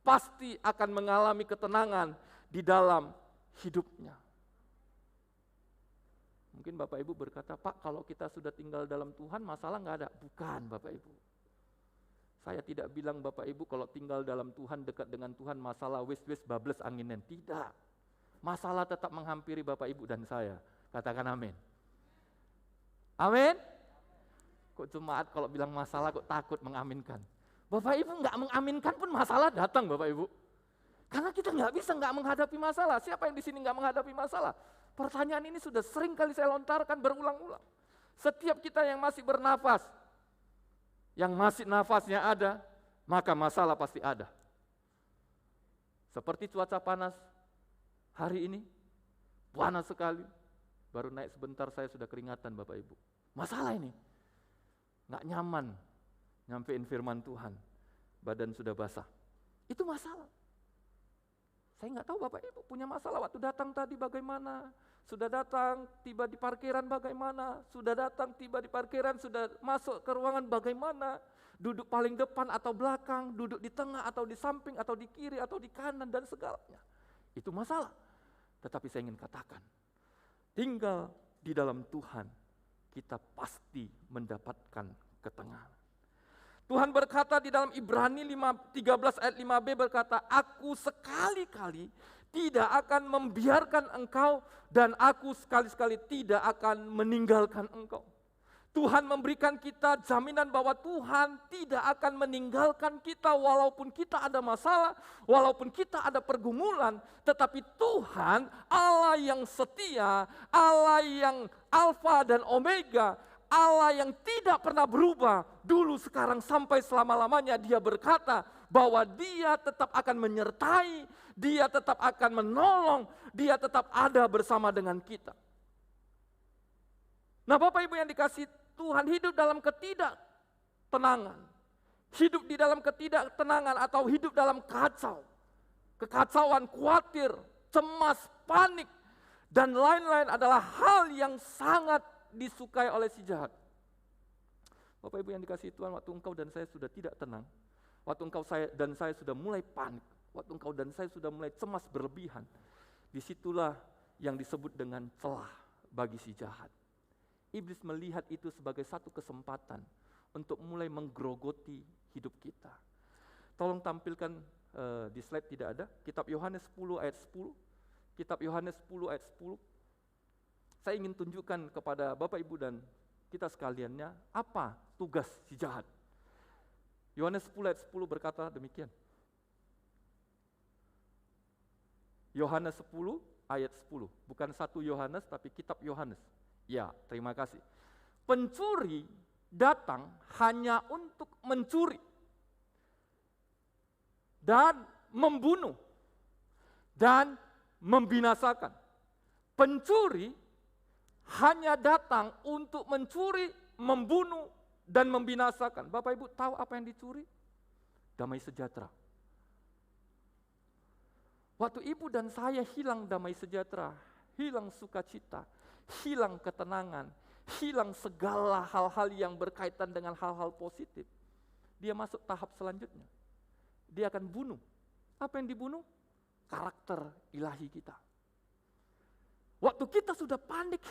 pasti akan mengalami ketenangan di dalam hidupnya. Mungkin Bapak Ibu berkata, Pak, kalau kita sudah tinggal dalam Tuhan, masalah nggak ada. Bukan Bapak Ibu. Saya tidak bilang Bapak Ibu kalau tinggal dalam Tuhan, dekat dengan Tuhan, masalah wis-wis bables anginen. Tidak. Masalah tetap menghampiri Bapak Ibu dan saya. Katakan amin. Amin. Kok jemaat kalau bilang masalah kok takut mengaminkan. Bapak Ibu nggak mengaminkan pun masalah datang Bapak Ibu. Karena kita nggak bisa nggak menghadapi masalah. Siapa yang di sini nggak menghadapi masalah? Pertanyaan ini sudah sering kali saya lontarkan berulang-ulang. Setiap kita yang masih bernafas, yang masih nafasnya ada, maka masalah pasti ada. Seperti cuaca panas hari ini, panas sekali. Baru naik sebentar saya sudah keringatan Bapak Ibu. Masalah ini, nggak nyaman nyampein firman Tuhan, badan sudah basah. Itu masalah. Saya nggak tahu Bapak Ibu punya masalah waktu datang tadi bagaimana, sudah datang tiba di parkiran bagaimana, sudah datang tiba di parkiran sudah masuk ke ruangan bagaimana, duduk paling depan atau belakang, duduk di tengah atau di samping atau di kiri atau di kanan dan segalanya. Itu masalah. Tetapi saya ingin katakan, tinggal di dalam Tuhan kita pasti mendapatkan ketenangan. Tuhan berkata di dalam Ibrani 13 ayat 5b berkata, aku sekali-kali tidak akan membiarkan engkau dan aku sekali-sekali tidak akan meninggalkan engkau. Tuhan memberikan kita jaminan bahwa Tuhan tidak akan meninggalkan kita walaupun kita ada masalah, walaupun kita ada pergumulan, tetapi Tuhan Allah yang setia, Allah yang Alfa dan Omega, Allah yang tidak pernah berubah, dulu, sekarang, sampai selama-lamanya. Dia berkata bahwa Dia tetap akan menyertai, Dia tetap akan menolong, Dia tetap ada bersama dengan kita. Nah Bapak Ibu yang dikasihi Tuhan, hidup dalam ketidaktenangan, hidup di dalam ketidaktenangan atau hidup dalam kacau, kekacauan, khawatir, cemas, panik, dan lain-lain adalah hal yang sangat disukai oleh si jahat. Bapak Ibu yang dikasihi Tuhan, waktu engkau dan saya sudah tidak tenang, waktu engkau dan saya sudah mulai panik, waktu engkau dan saya sudah mulai cemas berlebihan, disitulah yang disebut dengan celah bagi si jahat. Iblis melihat itu sebagai satu kesempatan untuk mulai menggerogoti hidup kita. Tolong tampilkan di slide, tidak ada, kitab Yohanes 10 ayat 10. Kitab Yohanes 10 ayat 10. Saya ingin tunjukkan kepada Bapak Ibu dan kita sekaliannya apa tugas si jahat. Yohanes 10 ayat 10 berkata demikian. Yohanes 10 ayat 10, bukan 1 Yohanes tapi kitab Yohanes. Ya, terima kasih. Pencuri datang hanya untuk mencuri dan membunuh dan membinasakan. Pencuri hanya datang untuk mencuri, membunuh, dan membinasakan. Bapak Ibu tahu apa yang dicuri? Damai sejahtera. Waktu ibu dan saya hilang damai sejahtera, hilang sukacita, hilang ketenangan, hilang segala hal-hal yang berkaitan dengan hal-hal positif, dia masuk tahap selanjutnya. Dia akan bunuh. Apa yang dibunuh? Karakter ilahi kita. Waktu kita sudah panik,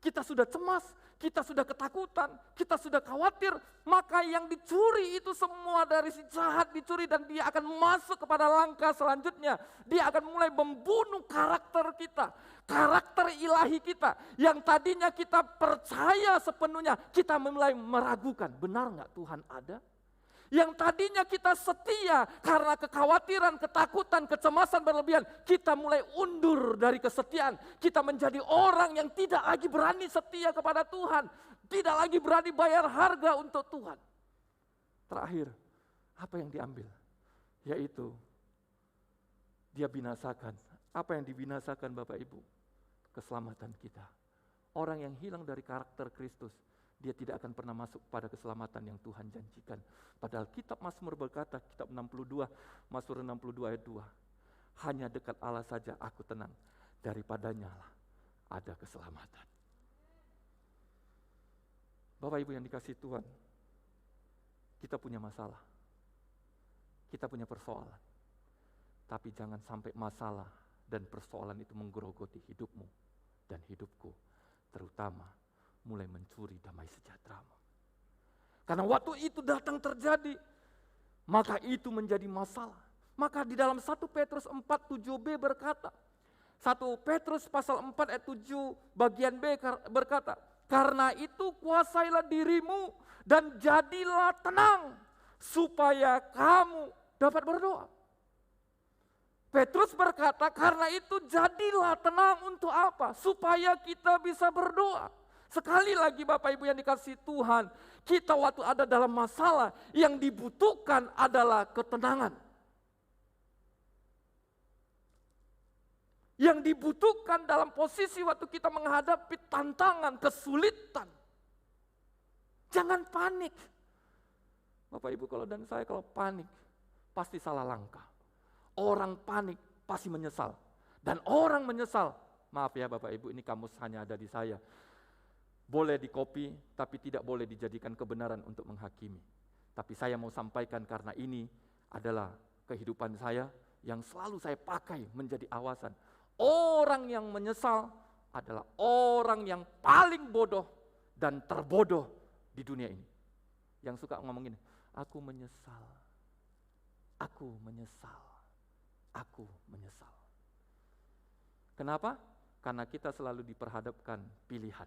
kita sudah cemas, kita sudah ketakutan, kita sudah khawatir, maka yang dicuri itu semua dari si jahat dicuri dan dia akan masuk kepada langkah selanjutnya. Dia akan mulai membunuh karakter kita, karakter ilahi kita. Yang tadinya kita percaya sepenuhnya, kita mulai meragukan, benar nggak Tuhan ada? Yang tadinya kita setia karena kekhawatiran, ketakutan, kecemasan berlebihan, kita mulai undur dari kesetiaan. Kita menjadi orang yang tidak lagi berani setia kepada Tuhan, tidak lagi berani bayar harga untuk Tuhan. Terakhir, apa yang diambil? Yaitu dia binasakan. Apa yang dibinasakan Bapak Ibu? Keselamatan kita. Orang yang hilang dari karakter Kristus, dia tidak akan pernah masuk pada keselamatan yang Tuhan janjikan. Padahal kitab Mazmur berkata, kitab 62, Mazmur 62 ayat 2, hanya dekat Allah saja aku tenang, daripadanya lah ada keselamatan. Bapak Ibu yang dikasihi Tuhan, kita punya masalah, kita punya persoalan, tapi jangan sampai masalah dan persoalan itu menggerogoti hidupmu dan hidupku. terutama mulai mencuri damai sejahtera-Mu. Karena waktu itu datang terjadi, maka itu menjadi masalah. Maka di dalam 1 Petrus 4:7b berkata, 1 Petrus pasal 4 ayat 7 bagian B berkata, karena itu kuasailah dirimu dan jadilah tenang, supaya kamu dapat berdoa. Petrus berkata, karena itu jadilah tenang untuk apa? Supaya kita bisa berdoa. Sekali lagi Bapak Ibu yang dikasihi Tuhan, kita waktu ada dalam masalah, yang dibutuhkan adalah ketenangan. Yang dibutuhkan dalam posisi waktu kita menghadapi tantangan, kesulitan. Jangan panik. Bapak Ibu dan saya kalau panik, pasti salah langkah. Orang panik pasti menyesal. Dan orang menyesal, maaf ya Bapak Ibu, ini kamus hanya ada di saya. Boleh di-copy, tapi tidak boleh dijadikan kebenaran untuk menghakimi. Tapi saya mau sampaikan karena ini adalah kehidupan saya yang selalu saya pakai menjadi awasan. Orang yang menyesal adalah orang yang paling bodoh dan terbodoh di dunia ini. Yang suka ngomong gini, aku menyesal, aku menyesal, aku menyesal. Kenapa? Karena kita selalu diperhadapkan pilihan.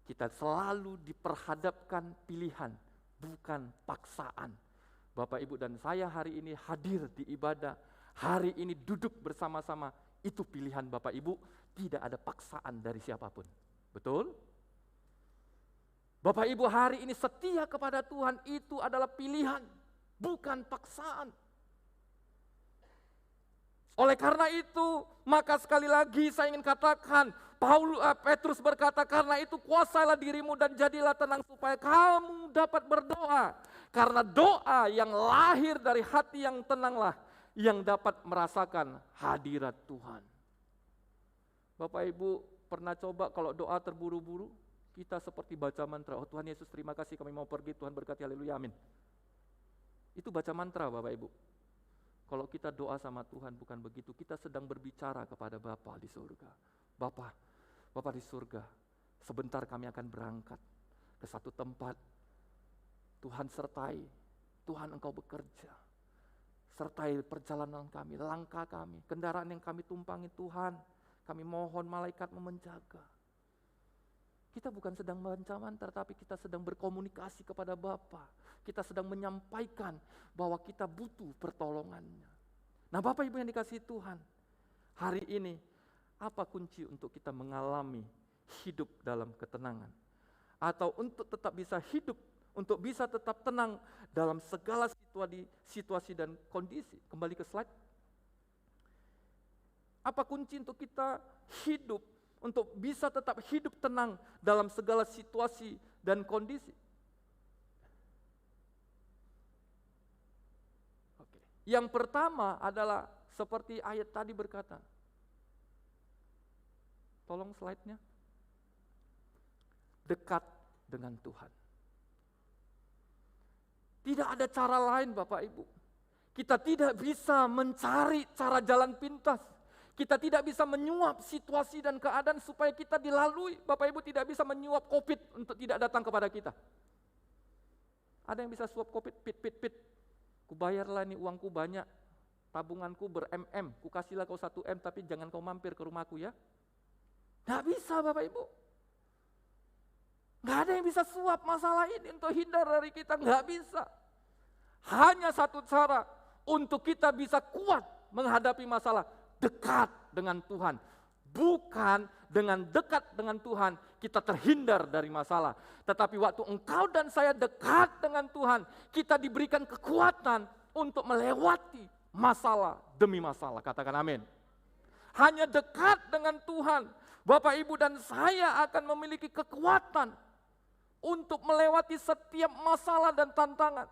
Kita selalu diperhadapkan pilihan, bukan paksaan. Bapak Ibu dan saya hari ini hadir di ibadah, hari ini duduk bersama-sama, itu pilihan Bapak Ibu, tidak ada paksaan dari siapapun. Betul? Bapak Ibu hari ini setia kepada Tuhan, itu adalah pilihan, bukan paksaan. Oleh karena itu, maka sekali lagi saya ingin katakan, Petrus berkata, karena itu kuasailah dirimu dan jadilah tenang supaya kamu dapat berdoa. Karena doa yang lahir dari hati yang tenanglah, yang dapat merasakan hadirat Tuhan. Bapak Ibu pernah coba kalau doa terburu-buru, kita seperti baca mantra, oh Tuhan Yesus terima kasih kami mau pergi, Tuhan berkati, haleluya, amin. Itu baca mantra Bapak Ibu. Kalau kita doa sama Tuhan bukan begitu, kita sedang berbicara kepada Bapa di surga. Bapa di surga, sebentar kami akan berangkat ke satu tempat. Tuhan sertai, Tuhan Engkau bekerja. Sertai perjalanan kami, langkah kami, kendaraan yang kami tumpangi Tuhan. Kami mohon malaikat menjaga. Kita bukan sedang membaca mantra, tapi kita sedang berkomunikasi kepada Bapa. Kita sedang menyampaikan bahwa kita butuh pertolongannya. Nah Bapak Ibu yang dikasihi Tuhan, hari ini apa kunci untuk kita mengalami hidup dalam ketenangan? Atau untuk tetap bisa hidup, untuk bisa tetap tenang dalam segala situasi dan kondisi. Kembali ke slide. Apa kunci untuk kita hidup, untuk bisa tetap hidup tenang dalam segala situasi dan kondisi? Oke. Yang pertama adalah seperti ayat tadi berkata. Tolong slide-nya. Dekat dengan Tuhan. Tidak ada cara lain Bapak Ibu. Kita tidak bisa mencari cara jalan pintas. Kita tidak bisa menyuap situasi dan keadaan supaya kita dilalui. Bapak Ibu tidak bisa menyuap COVID untuk tidak datang kepada kita. Ada yang bisa suap COVID, pit. Kubayarlah ini uangku banyak, tabunganku ber-MM, kukasihlah kau 1 M tapi jangan kau mampir ke rumahku ya. Nggak bisa Bapak Ibu. Nggak ada yang bisa suap masalah ini untuk hindar dari kita, nggak bisa. Hanya satu cara untuk kita bisa kuat menghadapi masalah, dekat dengan Tuhan. Bukan dengan dekat dengan Tuhan kita terhindar dari masalah. Tetapi waktu engkau dan saya dekat dengan Tuhan, kita diberikan kekuatan untuk melewati masalah demi masalah. Katakan amin. Hanya dekat dengan Tuhan, Bapak Ibu dan saya akan memiliki kekuatan untuk melewati setiap masalah dan tantangan.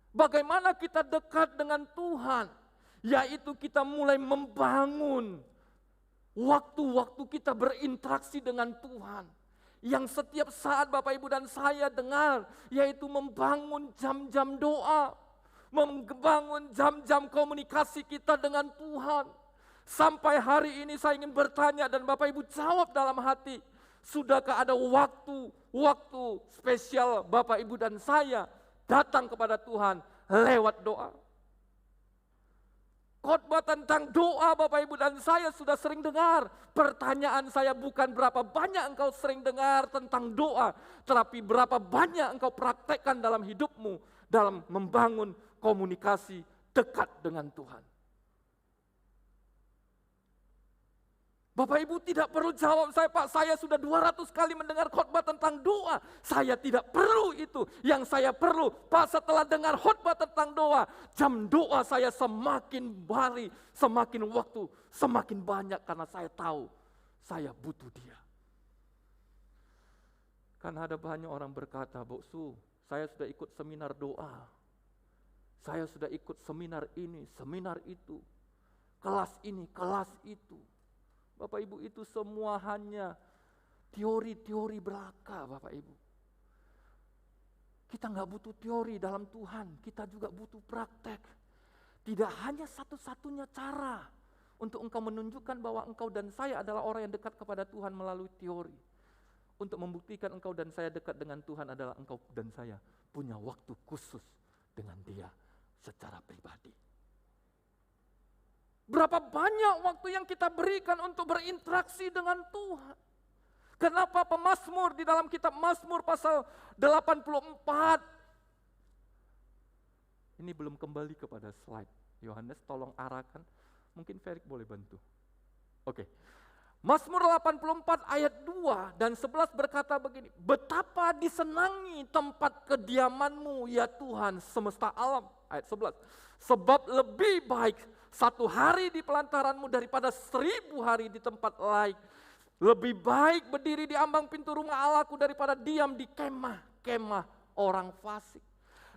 Bagaimana kita dekat dengan Tuhan? Yaitu kita mulai membangun waktu-waktu kita berinteraksi dengan Tuhan. Yang setiap saat Bapak Ibu dan saya dengar, yaitu membangun jam-jam doa, membangun jam-jam komunikasi kita dengan Tuhan. Sampai hari ini saya ingin bertanya dan Bapak Ibu jawab dalam hati. Sudahkah ada waktu spesial Bapak Ibu dan saya datang kepada Tuhan lewat doa? Khotbah tentang doa Bapak Ibu dan saya sudah sering dengar. Pertanyaan saya bukan berapa banyak engkau sering dengar tentang doa, tetapi berapa banyak engkau praktekkan dalam hidupmu dalam membangun komunikasi dekat dengan Tuhan. Bapak Ibu tidak perlu jawab saya, Pak, saya sudah 200 kali mendengar khotbah tentang doa. Saya tidak perlu itu. Yang saya perlu, Pak, setelah dengar khotbah tentang doa, jam doa saya semakin hari, semakin waktu, semakin banyak karena saya tahu saya butuh Dia. Karena ada banyak orang berkata, Bu Su, saya sudah ikut seminar doa. Saya sudah ikut seminar ini, seminar itu. Kelas ini, kelas itu. Bapak Ibu, itu semua hanya teori-teori belaka, Bapak Ibu. Kita nggak butuh teori dalam Tuhan, kita juga butuh praktek. Tidak hanya satu-satunya cara untuk engkau menunjukkan bahwa engkau dan saya adalah orang yang dekat kepada Tuhan melalui teori. Untuk membuktikan engkau dan saya dekat dengan Tuhan adalah engkau dan saya punya waktu khusus dengan Dia secara pribadi. Berapa banyak waktu yang kita berikan untuk berinteraksi dengan Tuhan. Kenapa pemazmur di dalam kitab Mazmur pasal 84. Ini belum kembali kepada slide. Yohanes tolong arahkan. Mungkin Ferik boleh bantu. Oke. Mazmur 84 ayat 2 dan 11 berkata begini. Betapa disenangi tempat kediamanmu ya Tuhan semesta alam. Ayat 11. Sebab lebih baik 1 hari di pelantaranmu daripada 1000 hari di tempat lain. Lebih baik berdiri di ambang pintu rumah Allahku daripada diam di kemah-kemah orang fasik.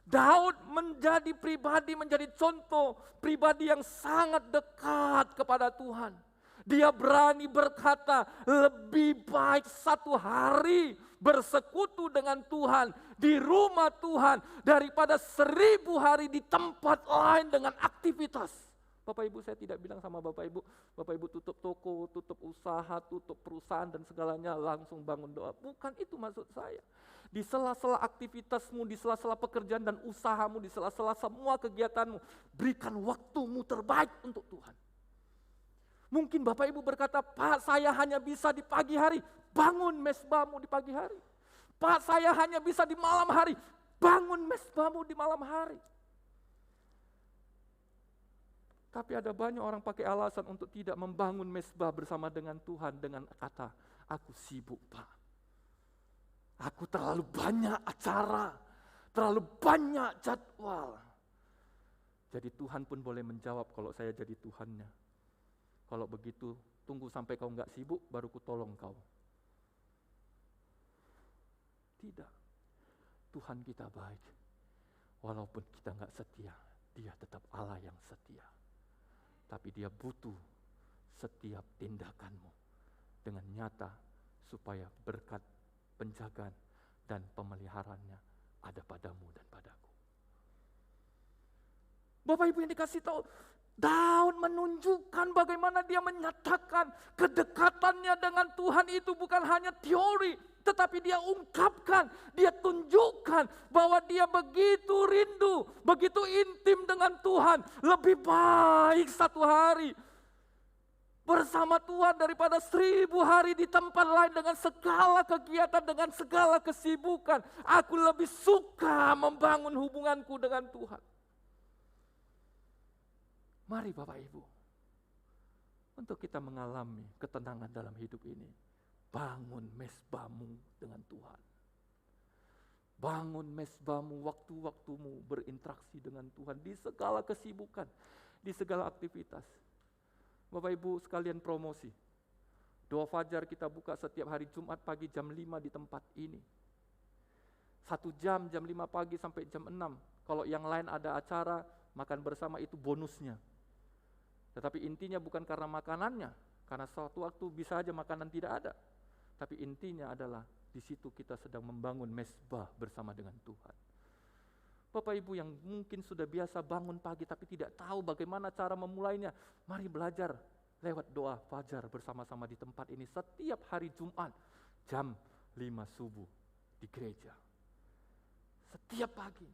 Daud menjadi pribadi, menjadi contoh pribadi yang sangat dekat kepada Tuhan. Dia berani berkata, lebih baik 1 hari bersekutu dengan Tuhan, di rumah Tuhan, daripada 1000 hari di tempat lain dengan aktivitas. Bapak Ibu, saya tidak bilang sama Bapak Ibu tutup toko, tutup usaha, tutup perusahaan dan segalanya langsung bangun doa. Bukan itu maksud saya. Di sela-sela aktivitasmu, di sela-sela pekerjaan dan usahamu, di sela-sela semua kegiatanmu, berikan waktumu terbaik untuk Tuhan. Mungkin Bapak Ibu berkata, Pak, saya hanya bisa di pagi hari, bangun mesbahmu di pagi hari. Pak, saya hanya bisa di malam hari, bangun mesbahmu di malam hari. Tapi ada banyak orang pakai alasan untuk tidak membangun mesbah bersama dengan Tuhan dengan kata, aku sibuk Pak. Aku terlalu banyak acara, terlalu banyak jadwal. Jadi Tuhan pun boleh menjawab kalau saya jadi Tuhannya. Kalau begitu, tunggu sampai kau enggak sibuk, baru ku tolong kau. Tidak. Tuhan kita baik. Walaupun kita enggak setia, Dia tetap Allah yang setia. Tapi Dia butuh setiap tindakanmu dengan nyata supaya berkat, penjagaan, dan pemeliharaannya ada padamu dan padaku. Bapak Ibu yang dikasih tahu, Daud menunjukkan bagaimana dia menyatakan kedekatannya dengan Tuhan itu bukan hanya teori, tetapi dia ungkapkan, dia tunjukkan bahwa dia begitu rindu, begitu intim dengan Tuhan. Lebih baik 1 hari bersama Tuhan daripada 1000 hari di tempat lain dengan segala kegiatan, dengan segala kesibukan. Aku lebih suka membangun hubunganku dengan Tuhan. Mari Bapak Ibu, untuk kita mengalami ketenangan dalam hidup ini, bangun mesbahmu dengan Tuhan. Bangun mesbahmu, waktu-waktumu berinteraksi dengan Tuhan di segala kesibukan, di segala aktivitas. Bapak Ibu sekalian promosi, doa fajar kita buka setiap hari Jumat pagi jam 5 di tempat ini. 1 jam, jam 5 pagi sampai jam 6. Kalau yang lain ada acara, makan bersama itu bonusnya. Tetapi intinya bukan karena makanannya, karena suatu waktu bisa aja makanan tidak ada. Tapi intinya adalah di situ kita sedang membangun mesbah bersama dengan Tuhan. Bapak Ibu yang mungkin sudah biasa bangun pagi tapi tidak tahu bagaimana cara memulainya, mari belajar lewat doa fajar bersama-sama di tempat ini setiap hari Jumat jam 5 subuh di gereja. Setiap pagi.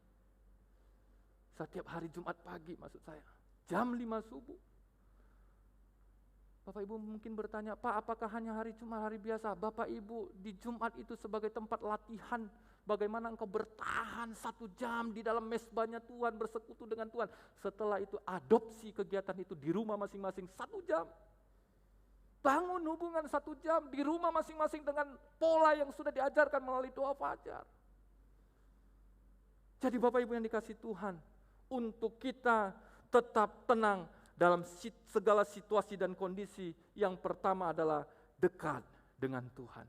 Setiap hari Jumat pagi maksud saya. Jam 5 subuh. Bapak Ibu mungkin bertanya, Pak, apakah hanya hari Jumat hari biasa? Bapak Ibu, di Jumat itu sebagai tempat latihan bagaimana engkau bertahan 1 jam di dalam mesbahnya Tuhan, bersekutu dengan Tuhan. Setelah itu adopsi kegiatan itu di rumah masing-masing 1 jam. Bangun hubungan 1 jam di rumah masing-masing dengan pola yang sudah diajarkan melalui doa fajar. Jadi Bapak Ibu yang dikasihi Tuhan, untuk kita tetap tenang dalam segala situasi dan kondisi, yang pertama adalah dekat dengan Tuhan.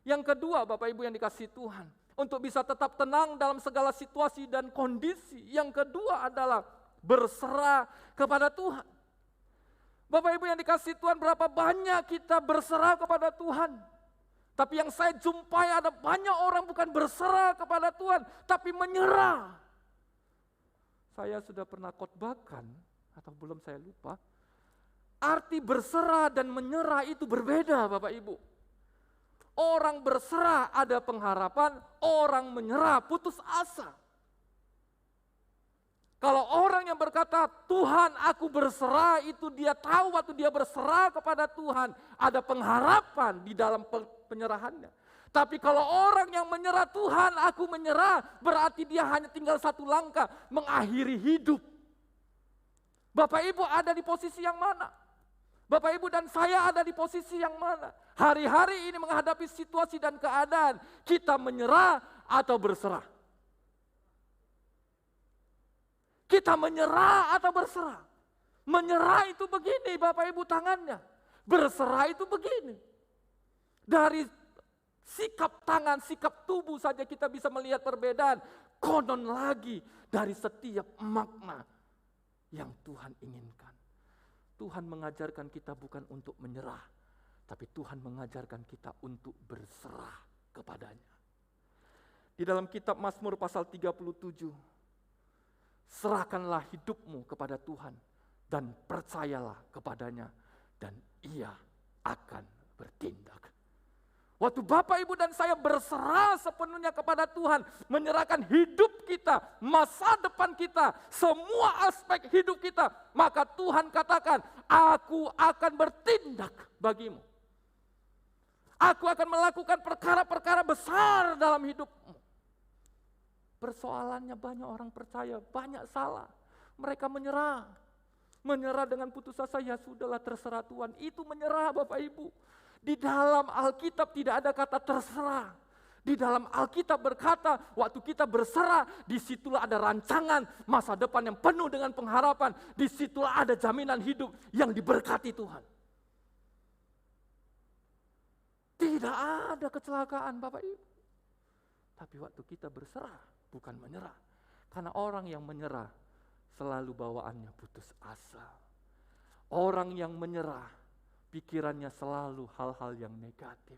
Yang kedua Bapak Ibu yang dikasihi Tuhan, untuk bisa tetap tenang dalam segala situasi dan kondisi, yang kedua adalah berserah kepada Tuhan. Bapak Ibu yang dikasihi Tuhan, berapa banyak kita berserah kepada Tuhan. Tapi yang saya jumpai ada banyak orang bukan berserah kepada Tuhan, tapi menyerah. Saya sudah pernah khotbahkan, atau belum saya lupa, arti berserah dan menyerah itu berbeda Bapak Ibu. Orang berserah ada pengharapan, orang menyerah putus asa. Kalau orang yang berkata, Tuhan aku berserah, itu dia tahu waktu dia berserah kepada Tuhan, ada pengharapan di dalam penyerahannya. Tapi kalau orang yang menyerah, Tuhan aku menyerah, berarti dia hanya tinggal 1 langkah mengakhiri hidup. Bapak Ibu ada di posisi yang mana? Bapak Ibu dan saya ada di posisi yang mana? Hari-hari ini menghadapi situasi dan keadaan, kita menyerah atau berserah? Kita menyerah atau berserah? Menyerah itu begini Bapak Ibu tangannya. Berserah itu begini. Dari sikap tangan, sikap tubuh saja kita bisa melihat perbedaan. Konon lagi dari setiap makna yang Tuhan inginkan. Tuhan mengajarkan kita bukan untuk menyerah, tapi Tuhan mengajarkan kita untuk berserah kepadanya. Di dalam kitab Mazmur pasal 37, serahkanlah hidupmu kepada Tuhan dan percayalah kepadanya dan Ia akan bertindak. Waktu Bapak, Ibu dan saya berserah sepenuhnya kepada Tuhan, menyerahkan hidup kita, masa depan kita, semua aspek hidup kita, maka Tuhan katakan, aku akan bertindak bagimu. Aku akan melakukan perkara-perkara besar dalam hidupmu. Persoalannya banyak orang percaya, banyak salah. Mereka menyerah. Menyerah dengan putus asa, ya sudahlah terserah Tuhan. Itu menyerah Bapak Ibu. Di dalam Alkitab tidak ada kata terserah. Di dalam Alkitab berkata, waktu kita berserah, disitulah ada rancangan masa depan yang penuh dengan pengharapan. Disitulah ada jaminan hidup yang diberkati Tuhan. Tidak ada kecelakaan Bapak Ibu. Tapi waktu kita berserah, bukan menyerah. Karena orang yang menyerah selalu bawaannya putus asa. Orang yang menyerah, pikirannya selalu hal-hal yang negatif.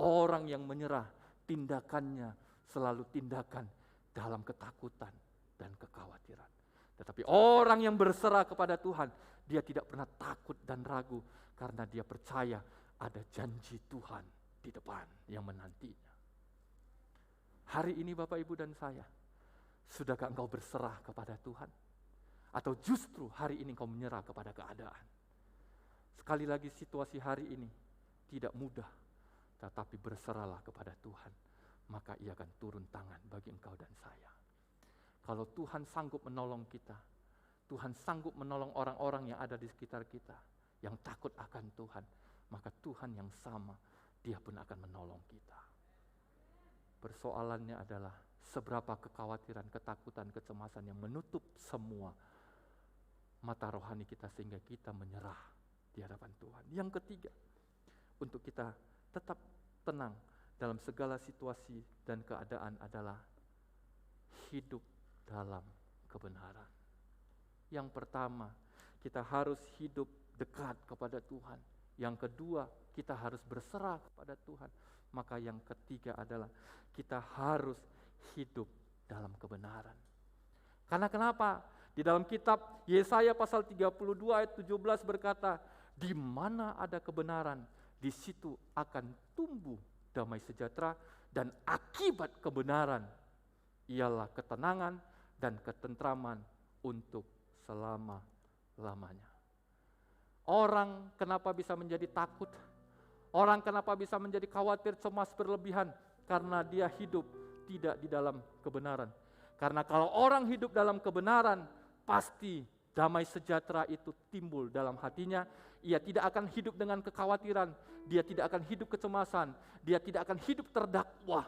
Orang yang menyerah, tindakannya selalu tindakan dalam ketakutan dan kekhawatiran. Tetapi orang yang berserah kepada Tuhan, dia tidak pernah takut dan ragu karena dia percaya ada janji Tuhan di depan yang menantinya. Hari ini Bapak, Ibu dan saya, sudahkah engkau berserah kepada Tuhan? Atau justru hari ini engkau menyerah kepada keadaan? Sekali lagi situasi hari ini tidak mudah, tetapi berserahlah kepada Tuhan, maka Ia akan turun tangan bagi engkau dan saya. Kalau Tuhan sanggup menolong kita, Tuhan sanggup menolong orang-orang yang ada di sekitar kita, yang takut akan Tuhan, maka Tuhan yang sama, Dia pun akan menolong kita. Persoalannya adalah seberapa kekhawatiran, ketakutan, kecemasan yang menutup semua mata rohani kita sehingga kita menyerah di hadapan Tuhan. Yang ketiga, untuk kita tetap tenang dalam segala situasi dan keadaan adalah hidup dalam kebenaran. Yang pertama, kita harus hidup dekat kepada Tuhan. Yang kedua, kita harus berserah kepada Tuhan. Maka yang ketiga adalah kita harus hidup dalam kebenaran. Karena kenapa? Di dalam kitab Yesaya pasal 32 ayat 17 berkata, Di mana ada kebenaran, di situ akan tumbuh damai sejahtera, dan akibat kebenaran ialah ketenangan dan ketentraman untuk selama-lamanya. Orang kenapa bisa menjadi takut? Orang kenapa bisa menjadi khawatir, cemas berlebihan? Karena dia hidup tidak di dalam kebenaran. Karena kalau orang hidup dalam kebenaran, pasti damai sejahtera itu timbul dalam hatinya. Ia tidak akan hidup dengan kekhawatiran, dia tidak akan hidup kecemasan, dia tidak akan hidup terdakwah.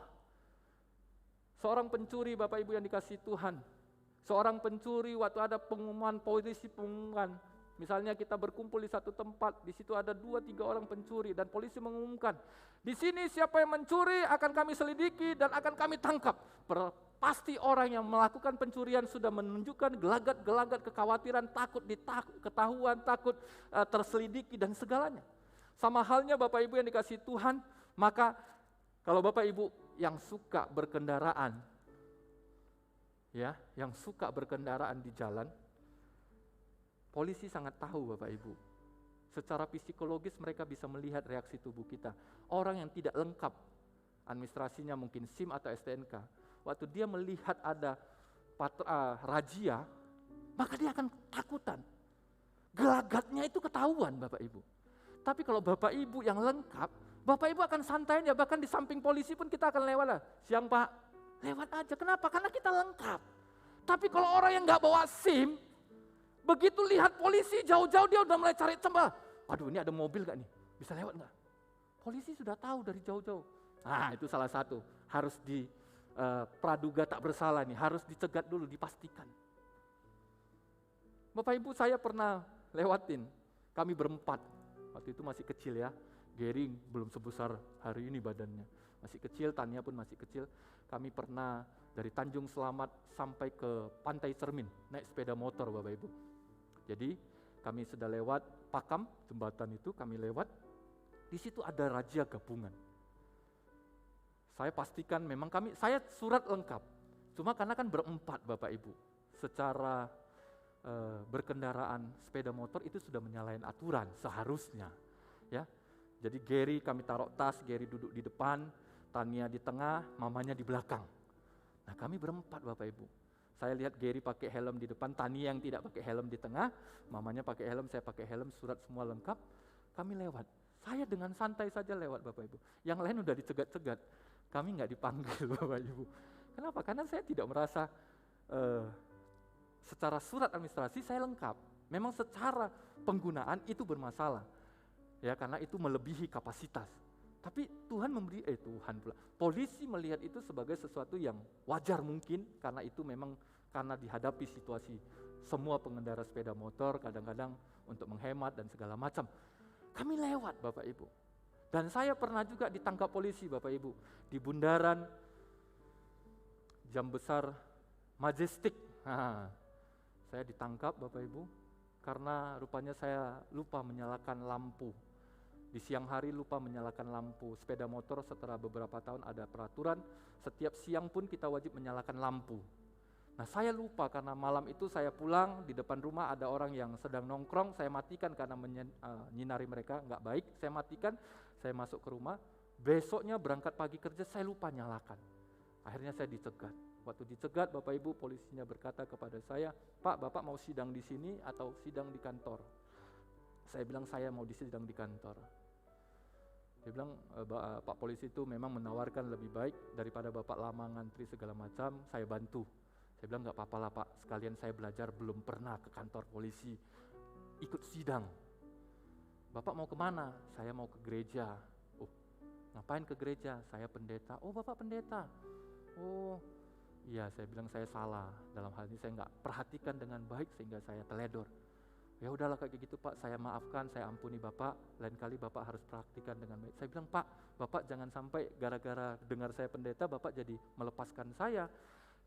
Seorang pencuri, Bapak Ibu yang dikasihi Tuhan, seorang pencuri waktu ada pengumuman polisi, pengumuman, misalnya kita berkumpul di satu tempat, di situ ada 2-3 orang pencuri dan polisi mengumumkan, di sini siapa yang mencuri akan kami selidiki dan akan kami tangkap. Pasti orang yang melakukan pencurian sudah menunjukkan gelagat-gelagat kekhawatiran, takut ketahuan, takut terselidiki dan segalanya. Sama halnya Bapak Ibu yang dikasihi Tuhan, maka kalau Bapak Ibu yang suka berkendaraan, ya, yang suka berkendaraan di jalan, polisi sangat tahu Bapak Ibu. Secara psikologis mereka bisa melihat reaksi tubuh kita. Orang yang tidak lengkap administrasinya, mungkin SIM atau STNK, waktu dia melihat ada razia, maka dia akan takutan. Gelagatnya itu ketahuan Bapak Ibu. Tapi kalau Bapak Ibu yang lengkap, Bapak Ibu akan santai aja, bahkan di samping polisi pun kita akan lewat lah. Siang Pak, lewat aja. Kenapa? Karena kita lengkap. Tapi kalau orang yang nggak bawa SIM, begitu lihat polisi jauh-jauh dia udah mulai cari celah. Aduh, ini ada mobil gak nih? Bisa lewat nggak? Polisi sudah tahu dari jauh-jauh. Nah, itu salah satu. Harus di praduga tak bersalah nih, harus dicegat dulu, dipastikan. Bapak Ibu, saya pernah lewatin, kami berempat, waktu itu masih kecil ya, Gary belum sebesar hari ini badannya, masih kecil, Tania pun masih kecil. Kami pernah dari Tanjung Selamat sampai ke Pantai Cermin, naik sepeda motor Bapak Ibu. Jadi kami sudah lewat Pakam, jembatan itu kami lewat, di situ ada razia gabungan. Saya pastikan memang saya surat lengkap, cuma karena kan berempat Bapak Ibu, secara berkendaraan sepeda motor itu sudah menyalahi aturan seharusnya, ya. Jadi Gary kami taruh tas, Gary duduk di depan, Tania di tengah, mamanya di belakang. Nah kami berempat Bapak Ibu. Saya lihat Gary pakai helm di depan, Tania yang tidak pakai helm di tengah, mamanya pakai helm, saya pakai helm, surat semua lengkap. Kami lewat. Saya dengan santai saja lewat Bapak Ibu. Yang lain udah dicegat-cegat. Kami nggak dipanggil Bapak Ibu. Kenapa? Karena saya tidak merasa secara surat administrasi saya lengkap. Memang secara penggunaan itu bermasalah. Ya, karena itu melebihi kapasitas. Tapi Tuhan polisi melihat itu sebagai sesuatu yang wajar mungkin, karena itu memang karena dihadapi situasi semua pengendara sepeda motor kadang-kadang untuk menghemat dan segala macam. Kami lewat Bapak Ibu. Dan saya pernah juga ditangkap polisi Bapak Ibu di bundaran Jam Besar Majestic. Saya ditangkap Bapak Ibu karena rupanya saya lupa menyalakan lampu. Di siang hari lupa menyalakan lampu. Sepeda motor setelah beberapa tahun ada peraturan, setiap siang pun kita wajib menyalakan lampu. Nah saya lupa karena malam itu saya pulang, di depan rumah ada orang yang sedang nongkrong, saya matikan karena menyinari mereka, nggak baik, saya matikan, saya masuk ke rumah, besoknya berangkat pagi kerja saya lupa nyalakan. Akhirnya saya dicegat. Waktu dicegat Bapak Ibu polisinya berkata kepada saya, Pak Bapak mau sidang di sini atau sidang di kantor? Saya bilang saya mau disidang di kantor. Dia bilang Pak polisi itu memang menawarkan lebih baik daripada Bapak lama ngantri segala macam, saya bantu. Saya bilang nggak apa-apa lah Pak, sekalian saya belajar belum pernah ke kantor polisi, ikut sidang. Bapak mau kemana? Saya mau ke gereja. Oh, ngapain ke gereja? Saya pendeta. Oh Bapak pendeta. Oh iya, saya bilang saya salah. Dalam hal ini saya nggak perhatikan dengan baik sehingga saya teledor. Ya udahlah kayak gitu Pak, saya maafkan, saya ampuni Bapak, lain kali Bapak harus praktikan dengan baik. Saya bilang Pak, Bapak jangan sampai gara-gara dengar saya pendeta, Bapak jadi melepaskan saya.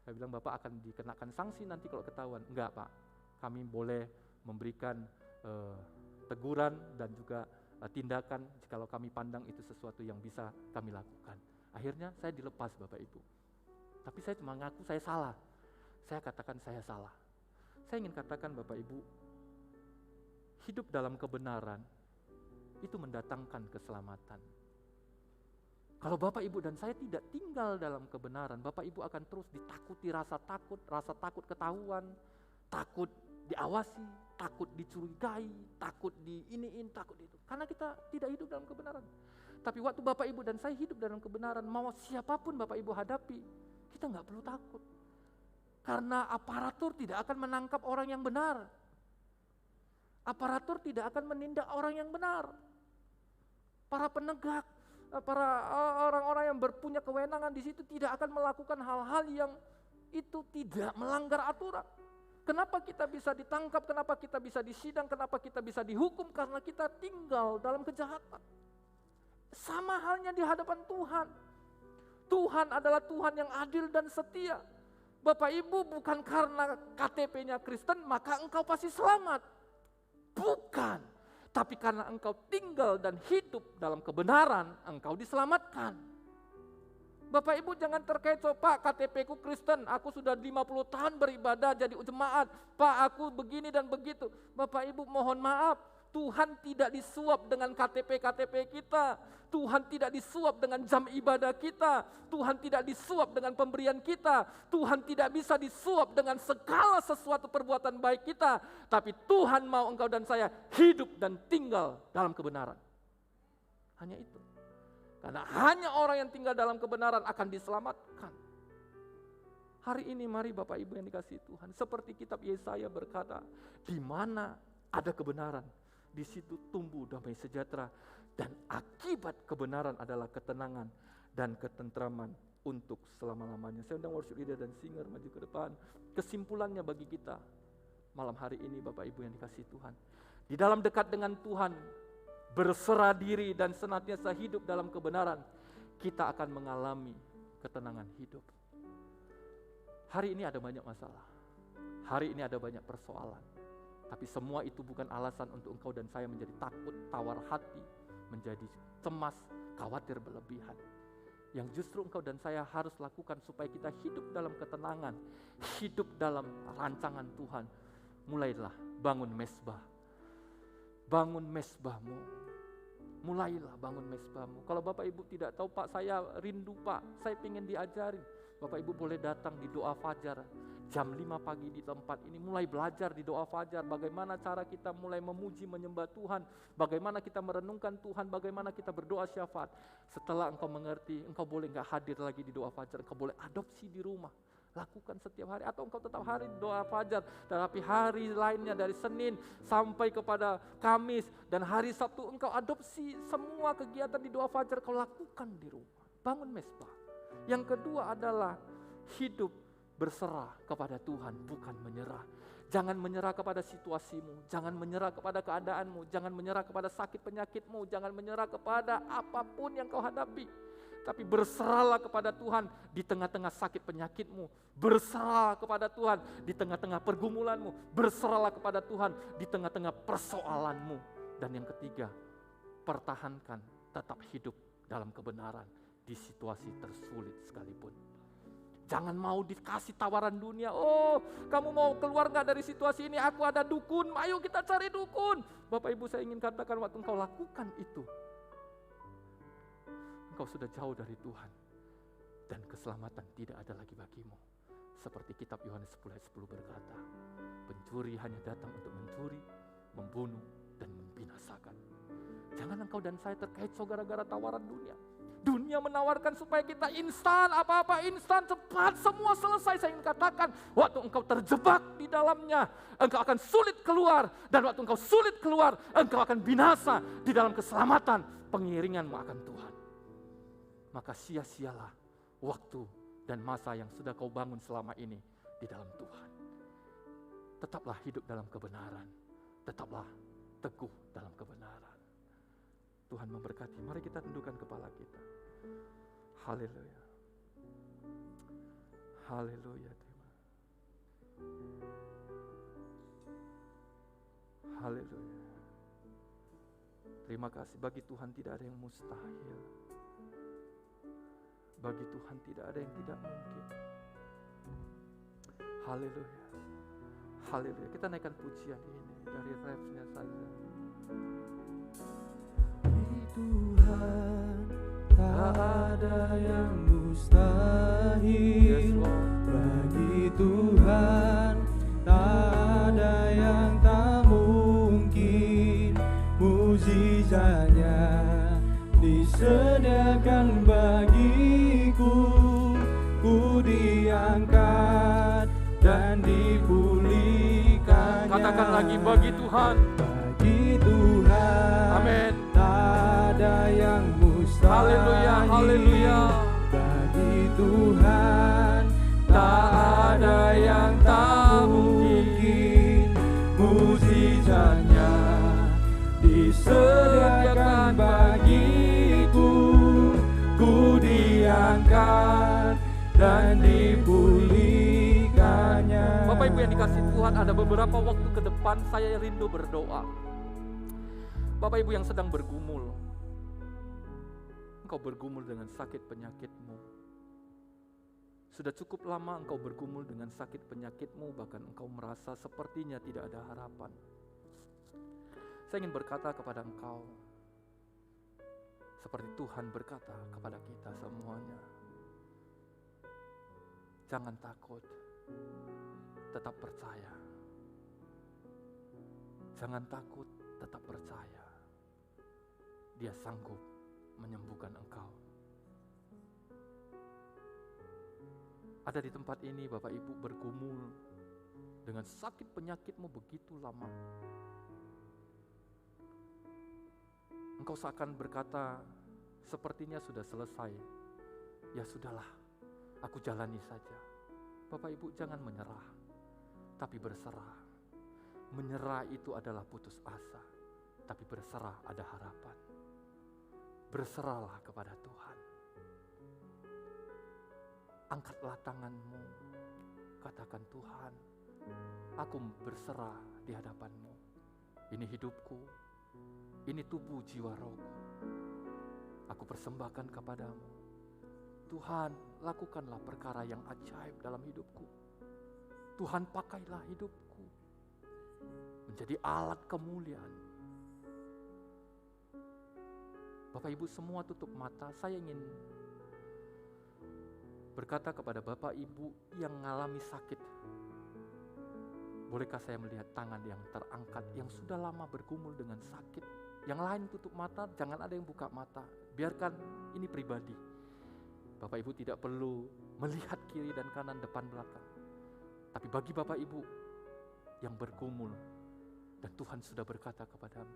Saya bilang Bapak akan dikenakan sanksi nanti kalau ketahuan. Enggak Pak, kami boleh memberikan teguran dan juga tindakan jikalau kami pandang itu sesuatu yang bisa kami lakukan. Akhirnya saya dilepas Bapak Ibu. Tapi saya cuma ngaku saya salah. Saya katakan saya salah. Saya ingin katakan Bapak Ibu, hidup dalam kebenaran itu mendatangkan keselamatan. Kalau Bapak Ibu dan saya tidak tinggal dalam kebenaran, Bapak Ibu akan terus ditakuti rasa takut ketahuan, takut diawasi, takut dicurigai, takut diiniin, takut itu. Karena kita tidak hidup dalam kebenaran. Tapi waktu Bapak Ibu dan saya hidup dalam kebenaran, mau siapapun Bapak Ibu hadapi, kita nggak perlu takut. Karena aparatur tidak akan menangkap orang yang benar. Aparatur tidak akan menindak orang yang benar. Para penegak, para orang-orang yang berpunya kewenangan di situ tidak akan melakukan hal-hal yang itu tidak melanggar aturan. Kenapa kita bisa ditangkap, kenapa kita bisa disidang, kenapa kita bisa dihukum? Karena kita tinggal dalam kejahatan. Sama halnya di hadapan Tuhan. Tuhan adalah Tuhan yang adil dan setia. Bapak Ibu, bukan karena KTP-nya Kristen maka engkau pasti selamat. Bukan. Tapi karena engkau tinggal dan hidup dalam kebenaran, engkau diselamatkan. Bapak Ibu jangan terkecoh, Pak KTP ku Kristen, aku sudah 50 tahun beribadah jadi jemaat, Pak aku begini dan begitu. Bapak Ibu mohon maaf, Tuhan tidak disuap dengan KTP kita, Tuhan tidak disuap dengan jam ibadah kita, Tuhan tidak disuap dengan pemberian kita, Tuhan tidak bisa disuap dengan segala sesuatu perbuatan baik kita, tapi Tuhan mau engkau dan saya hidup dan tinggal dalam kebenaran. Hanya itu. Karena hanya orang yang tinggal dalam kebenaran akan diselamatkan. Hari ini mari Bapak Ibu yang dikasihi Tuhan, seperti kitab Yesaya berkata, di mana ada kebenaran, di situ tumbuh damai sejahtera, dan akibat kebenaran adalah ketenangan dan ketentraman untuk selama-lamanya. Saya undang worship leader dan singer maju ke depan. Kesimpulannya bagi kita malam hari ini Bapak Ibu yang dikasihi Tuhan, di dalam dekat dengan Tuhan, berserah diri dan senantiasa hidup dalam kebenaran, kita akan mengalami ketenangan hidup. Hari ini ada banyak masalah, hari ini ada banyak persoalan, tapi semua itu bukan alasan untuk engkau dan saya menjadi takut, tawar hati, menjadi cemas, khawatir berlebihan. Yang justru engkau dan saya harus lakukan supaya kita hidup dalam ketenangan, hidup dalam rancangan Tuhan. Mulailah bangun mezbah. Bangun mezbahmu. Mulailah bangun mezbahmu. Kalau Bapak Ibu tidak tahu, Pak saya rindu Pak, saya ingin diajarin. Bapak Ibu boleh datang di doa fajar. Jam 5 pagi di tempat ini, mulai belajar di doa fajar. Bagaimana cara kita mulai memuji, menyembah Tuhan. Bagaimana kita merenungkan Tuhan, bagaimana kita berdoa syafaat. Setelah engkau mengerti, engkau boleh gak hadir lagi di doa fajar. Engkau boleh adopsi di rumah. Lakukan setiap hari, atau engkau tetap hari doa fajar. Tetapi hari lainnya dari Senin sampai kepada Kamis dan hari Sabtu engkau adopsi semua kegiatan di doa fajar kau lakukan di rumah. Bangun mezbah. Yang kedua adalah hidup berserah kepada Tuhan, bukan menyerah. Jangan menyerah kepada situasimu, jangan menyerah kepada keadaanmu, jangan menyerah kepada sakit penyakitmu, jangan menyerah kepada apapun yang kau hadapi. Tapi berserahlah kepada Tuhan di tengah-tengah sakit penyakitmu, berserah kepada Tuhan di tengah-tengah pergumulanmu, berserahlah kepada Tuhan di tengah-tengah persoalanmu. Dan yang ketiga, pertahankan tetap hidup dalam kebenaran di situasi tersulit sekalipun. Jangan mau dikasih tawaran dunia, oh kamu mau keluar gak dari situasi ini, aku ada dukun, ayo kita cari dukun. Bapak Ibu saya ingin katakan waktu engkau lakukan itu, engkau sudah jauh dari Tuhan. Dan keselamatan tidak ada lagi bagimu. Seperti kitab Yohanes 10 ayat 10 berkata, pencuri hanya datang untuk mencuri, membunuh, dan membinasakan. Jangan engkau dan saya terkecoh gara-gara tawaran dunia. Dunia menawarkan supaya kita instan, apa-apa instan, cepat, semua selesai. Saya ingin katakan, waktu engkau terjebak di dalamnya, engkau akan sulit keluar. Dan waktu engkau sulit keluar, engkau akan binasa di dalam keselamatan. Pengiringanmu akan Tuhan. Maka sia-sialah waktu dan masa yang sudah kau bangun selama ini di dalam Tuhan. Tetaplah hidup dalam kebenaran. Tetaplah teguh dalam kebenaran. Tuhan memberkati. Mari kita tundukkan kepala kita. Haleluya. Haleluya. Haleluya. Terima kasih. Bagi Tuhan tidak ada yang mustahil. Bagi Tuhan tidak ada yang tidak mungkin. Haleluya. Haleluya. Kita naikkan pujian ini dari refnya saja. ada yang mustahil bagi Tuhan, tak ada yang tak mungkin. Mukjizatnya disediakan bagiku, ku diangkat dan dipulihkannya. Katakan lagi, bagi Tuhan. Bagi Tuhan, Amin. tak ada yang mustahil. Haleluya, haleluya. Bagi Tuhan, tak ada yang tak mungkin. Mukjizatnya disediakan bagiku, ku diangkat dan dipulihkannya. Bapak Ibu yang dikasih Tuhan, ada beberapa waktu ke depan saya rindu berdoa. Bapak Ibu yang sedang bergumul, engkau bergumul dengan sakit penyakitmu. Sudah cukup lama engkau bergumul dengan sakit penyakitmu, bahkan engkau merasa sepertinya tidak ada harapan. Saya ingin berkata kepada engkau, seperti Tuhan berkata kepada kita semuanya, jangan takut, tetap percaya. Jangan takut, tetap percaya. Dia sanggup menyembuhkan engkau. Ada di tempat ini Bapak Ibu bergumul dengan sakit penyakitmu begitu lama. Engkau seakan berkata, sepertinya sudah selesai. Ya sudahlah, aku jalani saja. Bapak Ibu jangan menyerah, tapi berserah. Menyerah itu adalah putus asa, tapi berserah ada harapan. Berserahlah kepada Tuhan. Angkatlah tanganmu, katakan Tuhan, aku berserah di hadapan-Mu. Ini hidupku, ini tubuh jiwa rohku. Aku persembahkan kepadamu. Tuhan, lakukanlah perkara yang ajaib dalam hidupku. Tuhan, pakailah hidupku menjadi alat kemuliaan. Bapak Ibu semua tutup mata. Saya ingin berkata kepada Bapak Ibu yang mengalami sakit. Bolehkah saya melihat tangan yang terangkat, yang sudah lama bergumul dengan sakit? Yang lain tutup mata, jangan ada yang buka mata. Biarkan ini pribadi. Bapak Ibu tidak perlu melihat kiri dan kanan, depan belakang. Tapi bagi Bapak Ibu yang bergumul dan Tuhan sudah berkata kepadamu,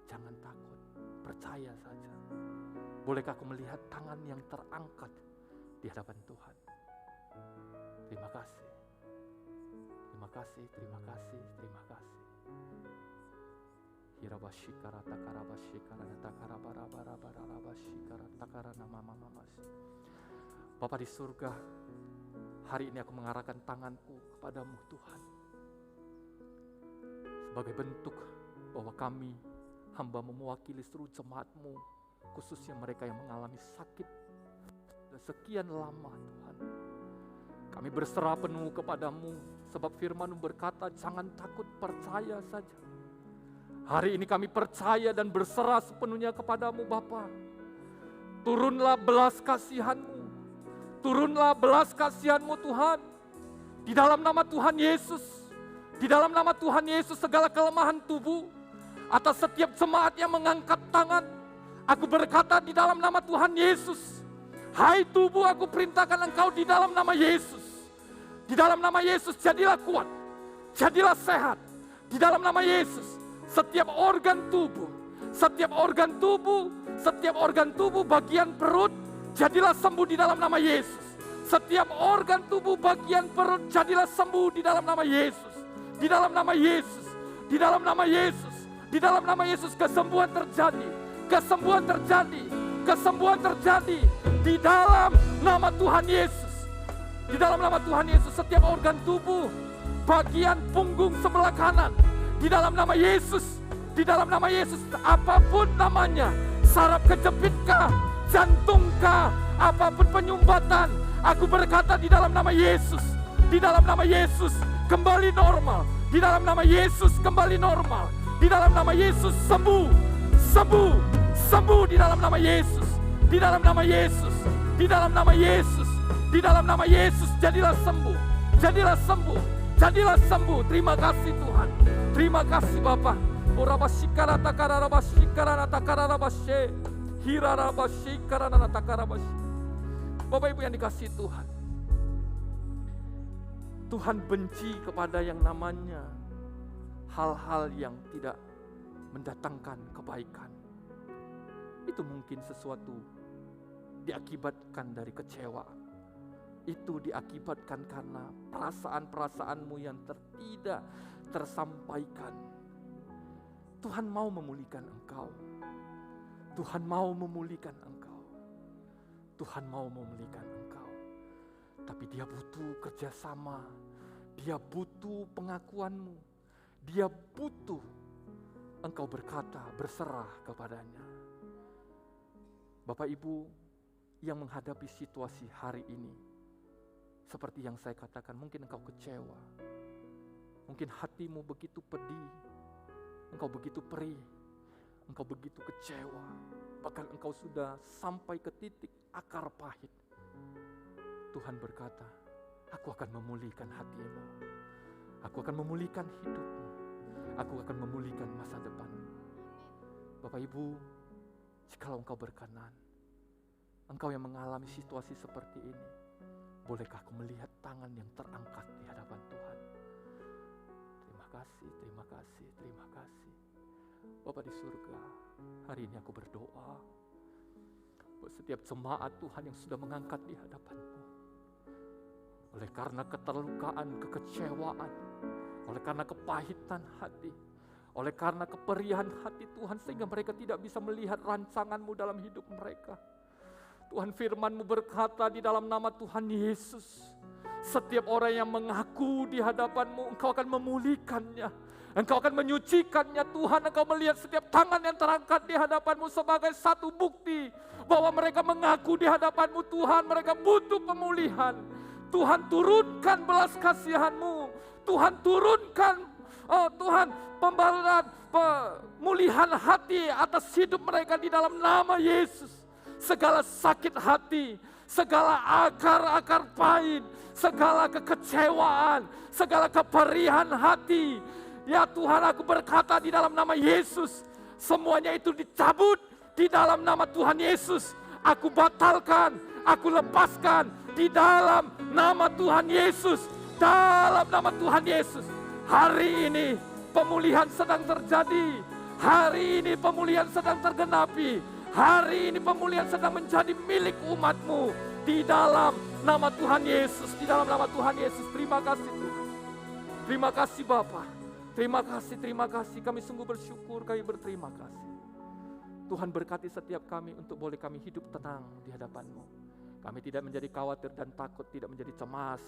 jangan takut, percaya saja. Bolehkah aku melihat tangan yang terangkat di hadapan Tuhan? Terima kasih. Terima kasih, terima kasih, terima kasih. Hirabashikara takarabashikara takarabarabarabarabarabashikara takaranamamamamasi. Bapa di surga, hari ini aku mengarahkan tanganku kepadamu Tuhan. Sebagai bentuk bahwa kami hamba mewakili seluruh jemaat-Mu, khususnya mereka yang mengalami sakit sekian lama Tuhan. Kami berserah penuh kepadamu, sebab firman-Mu berkata, jangan takut, percaya saja. Hari ini kami percaya dan berserah sepenuhnya kepadamu Bapa. Turunlah belas kasihan-Mu, turunlah belas kasihan-Mu Tuhan. Di dalam nama Tuhan Yesus, di dalam nama Tuhan Yesus segala kelemahan tubuh, atas setiap jemaat yang mengangkat tangan, aku berkata di dalam nama Tuhan Yesus, hai tubuh, aku perintahkan engkau di dalam nama Yesus. Di dalam nama Yesus jadilah kuat, jadilah sehat. Di dalam nama Yesus, setiap organ tubuh, setiap organ tubuh, setiap organ tubuh bagian perut, jadilah sembuh di dalam nama Yesus. Setiap organ tubuh bagian perut jadilah sembuh di dalam nama Yesus. Di dalam nama Yesus, di dalam nama Yesus. Di dalam nama Yesus kesembuhan terjadi, kesembuhan terjadi, kesembuhan terjadi. Di dalam nama Tuhan Yesus, di dalam nama Tuhan Yesus, setiap organ tubuh, bagian punggung sebelah kanan, di dalam nama Yesus, di dalam nama Yesus, apapun namanya, saraf kejepitkah, jantungkah, apapun penyumbatan, aku berkata di dalam nama Yesus, di dalam nama Yesus, kembali normal, di dalam nama Yesus, kembali normal. Di dalam nama Yesus sembuh, sembuh, sembuh di dalam nama Yesus. Di dalam nama Yesus, Di dalam nama Yesus, di dalam nama Yesus, jadilah sembuh, jadilah sembuh, jadilah sembuh. Terima kasih Tuhan, terima kasih Bapa. Bapak Ibu yang dikasihi Tuhan, Tuhan benci kepada yang namanya hal-hal yang tidak mendatangkan kebaikan. Itu mungkin sesuatu diakibatkan dari kecewa. Itu diakibatkan karena perasaan-perasaanmu yang tidak tersampaikan. Tuhan mau memulihkan engkau. Tuhan mau memulihkan engkau. Tuhan mau memulihkan engkau. Tapi dia butuh kerjasama. Dia butuh pengakuanmu. Dia butuh engkau berkata, berserah kepadanya. Bapak Ibu yang menghadapi situasi hari ini, seperti yang saya katakan, mungkin engkau kecewa. Mungkin hatimu begitu pedih. Engkau begitu perih. Engkau begitu kecewa. Bahkan engkau sudah sampai ke titik akar pahit. Tuhan berkata, aku akan memulihkan hatimu. Aku akan memulihkan hidupmu. Aku akan memulihkan masa depanmu. Bapak Ibu, jikalau engkau berkenan, engkau yang mengalami situasi seperti ini, bolehkah aku melihat tangan yang terangkat di hadapan Tuhan? Terima kasih, terima kasih, terima kasih. Bapa di surga, hari ini aku berdoa buat setiap jemaat Tuhan yang sudah mengangkat di hadapan-Mu. Oleh karena keterlukaan, kekecewaan, oleh karena kepahitan hati, oleh karena keperihan hati Tuhan, sehingga mereka tidak bisa melihat rancangan-Mu dalam hidup mereka. Tuhan, firman-Mu berkata di dalam nama Tuhan Yesus, setiap orang yang mengaku di hadapan-Mu, Engkau akan memulihkannya. Engkau akan menyucikannya. Tuhan, Engkau melihat setiap tangan yang terangkat di hadapan-Mu sebagai satu bukti bahwa mereka mengaku di hadapan-Mu. Tuhan, mereka butuh pemulihan. Tuhan, turunkan belas kasihan-Mu. Tuhan, turunkan, Tuhan, pembaruan, pemulihan hati atas hidup mereka di dalam nama Yesus. Segala sakit hati, segala akar-akar pahit, segala kekecewaan, segala keperihan hati. Ya Tuhan, aku berkata di dalam nama Yesus, semuanya itu dicabut di dalam nama Tuhan Yesus. Aku batalkan, aku lepaskan di dalam nama Tuhan Yesus. Dalam nama Tuhan Yesus. Hari ini pemulihan sedang terjadi. Hari ini pemulihan sedang tergenapi. Hari ini pemulihan sedang menjadi milik umat-Mu. Di dalam nama Tuhan Yesus. Di dalam nama Tuhan Yesus. Terima kasih Tuhan. Terima kasih Bapa. Terima kasih. Kami sungguh bersyukur, kami berterima kasih. Tuhan berkati setiap kami untuk boleh kami hidup tenang di hadapan-Mu. Kami tidak menjadi khawatir dan takut, tidak menjadi cemas.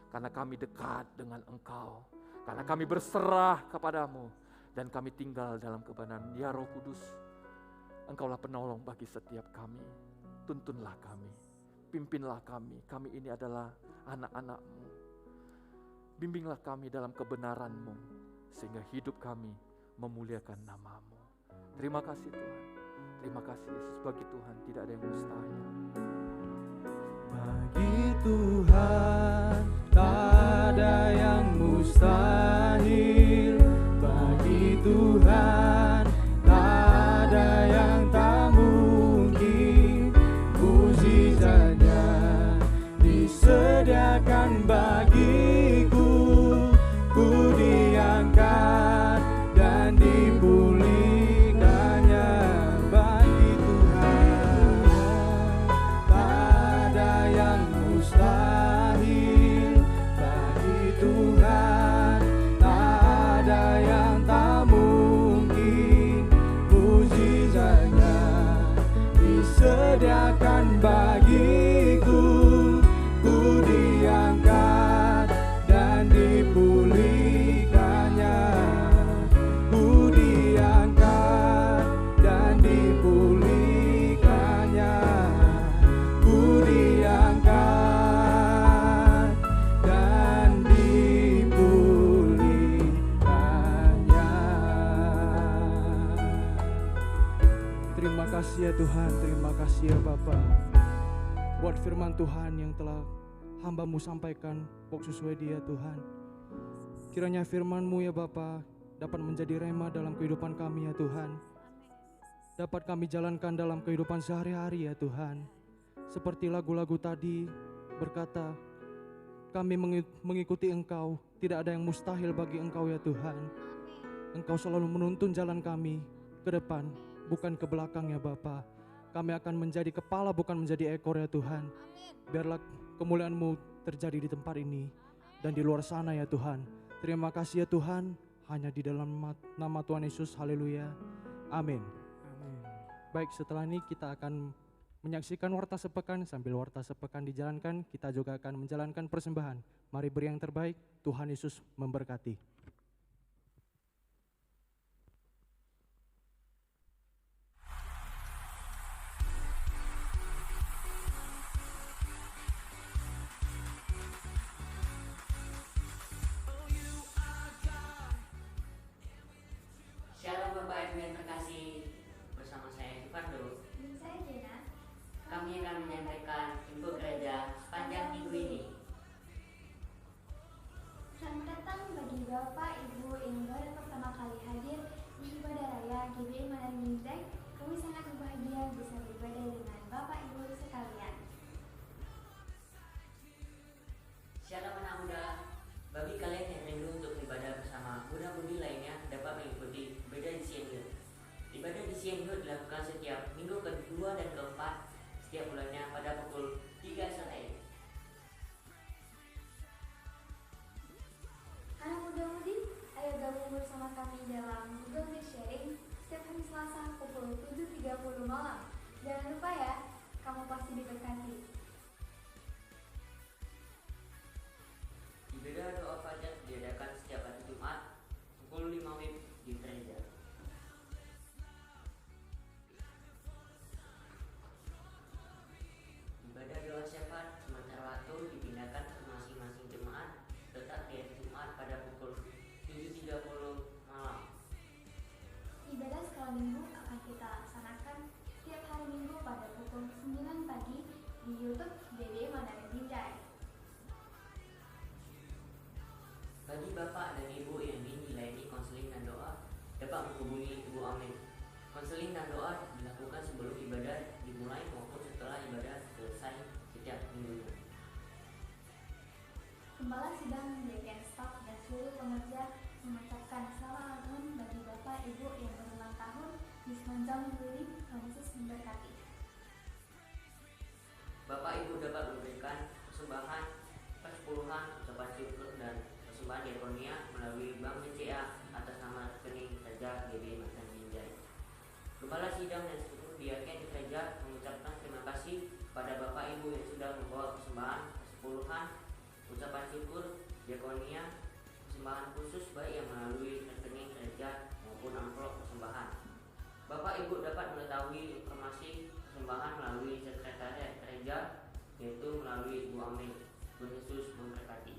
Karena kami dekat dengan Engkau. Karena kami berserah kepadamu. Dan kami tinggal dalam kebenaran. Ya Roh Kudus, Engkaulah penolong bagi setiap kami. Tuntunlah kami. Pimpinlah kami. Kami ini adalah anak-anak-Mu. Bimbinglah kami dalam kebenaran-Mu. Sehingga hidup kami memuliakan nama-Mu. Terima kasih Tuhan. Terima kasih Yesus. Bagi Tuhan tidak ada yang mustahil. Bagi Tuhan tak ada yang mustahil. Bagi Tuhan tak ada yang tak mungkin. Mukjizatnya disediakan bagiku. Ku diangkat dan dipulihkannya. Bagi Tuhan tak ada yang mustahil. Bagi Tuhan tak ada yang tak mungkin. Mukjizatnya disediakan bagiku. Ku diangkat dan dipulihkannya. Ku diangkat dan dipulihkannya. Ku diangkat dan dipulihkannya. Terima kasih ya Tuhan, terima kasih ya Bapa. buat firman Tuhan yang telah hamba-Mu sampaikan sesuai dia Tuhan. Kiranya firman-Mu ya Bapa dapat menjadi rema dalam kehidupan kami ya Tuhan. Dapat kami jalankan dalam kehidupan sehari-hari ya Tuhan. Seperti lagu-lagu tadi berkata, kami mengikuti Engkau, tidak ada yang mustahil bagi Engkau ya Tuhan. Engkau selalu menuntun jalan kami ke depan, bukan ke belakang ya Bapa. Kami akan menjadi kepala bukan menjadi ekor ya Tuhan. Biarlah kemuliaan-Mu terjadi di tempat ini dan di luar sana ya Tuhan. Terima kasih ya Tuhan, hanya di dalam nama Tuhan Yesus, haleluya, amin. Baik, setelah ini kita akan menyaksikan warta sepekan. Sambil warta sepekan dijalankan, kita juga akan menjalankan persembahan. Mari beri yang terbaik, Tuhan Yesus memberkati. Shalom Bapak Ibu yang terkasih, bersama saya Supando. Dan saya Jena. Kami akan menyampaikan info gereja sepanjang minggu ini. Selamat datang bagi Bapak Ibu yang baru pertama kali hadir di ibadah raya GBI Manado Binjai. Kami sangat berbahagia bisa beribadah dengan Bapak Ibu sekalian. Shalom anak muda, bagi kalian yang rindu untuk ibadah bersama muda-mudi lainnya dapat mengikuti ibadah di Siang Youth. Ibadah di Siang Youth dilakukan setiap minggu kedua dan keempat setiap bulannya pada pukul 3 sore. Anak muda-mudi, ayo gabung bersama kami dalam Google Meet Sharing setiap hari Selasa pukul 7.30 malam. Jangan lupa ya, kamu pasti diberkati. Ibadah doa fajar diadakan setiap hari Jumat pukul 5 WIB di gereja. Ibadah doa syafaat sementara waktu dipindahkan ke masing-masing jemaat tetap di hari Jumat pada pukul 7.30 malam. Ibadah sekolah minggu akan kita laksanakan setiap hari Minggu pada pukul 9 pagi di YouTube GBI Manado Binjai. Bagi Bapak dan Ibu yang ingin dilayani konseling dan doa, dapat menghubungi Ibu Amin. Konseling dan doa dilakukan sebelum ibadah dimulai maupun setelah ibadah selesai setiap minggunya. Gembala sidang menjadikan staf dan seluruh pengerja mengucapkan selamat ulang tahun bagi Bapak Ibu yang berulang tahun di sepanjang minggu ini. Tuhan Yesus memberkati. Bapak Ibu dapat memberikan persembahan, persepuluhan, ucapan syukur dan persembahan diakonia melalui Bank BCA atas nama rekening gereja GBI Manado Binjai. Gembala sidang dan seluruh diaken di gereja mengucapkan terima kasih pada Bapak Ibu yang sudah membawa persembahan, persepuluhan, ucapan syukur, diakonia, persembahan khusus baik yang melalui rekening gereja maupun amplop persembahan. Bapak Ibu dapat mengetahui informasi persembahan melalui sekretariat gereja, yaitu melalui Ibu Amin. Tuhan Yesus memberkati.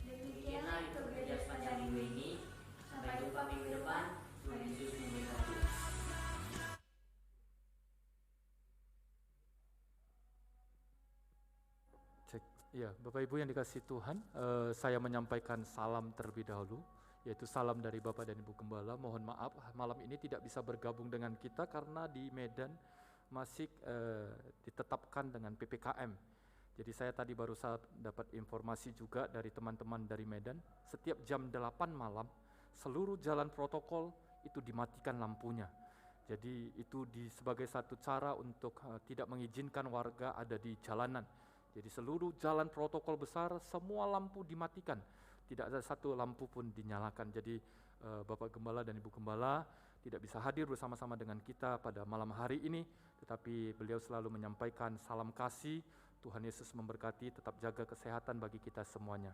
Demikianlah itu gereja sepanjang minggu ini. Sampai jumpa minggu depan. Tuhan Yesus memberkati. Cek. Ya, Bapak Ibu yang dikasihi Tuhan, saya menyampaikan salam terlebih dahulu, yaitu salam dari Bapak dan Ibu Gembala. Mohon maaf, malam ini tidak bisa bergabung dengan kita karena di Medan masih ditetapkan dengan PPKM. Jadi saya tadi baru dapat informasi juga dari teman-teman dari Medan, setiap jam 8 malam, seluruh jalan protokol itu dimatikan lampunya. Jadi itu sebagai satu cara untuk tidak mengizinkan warga ada di jalanan. Jadi seluruh jalan protokol besar, semua lampu dimatikan. Tidak ada satu lampu pun dinyalakan. Jadi Bapak Gembala dan Ibu Gembala tidak bisa hadir bersama-sama dengan kita pada malam hari ini, tetapi beliau selalu menyampaikan salam kasih. Tuhan Yesus memberkati, tetap jaga kesehatan bagi kita semuanya.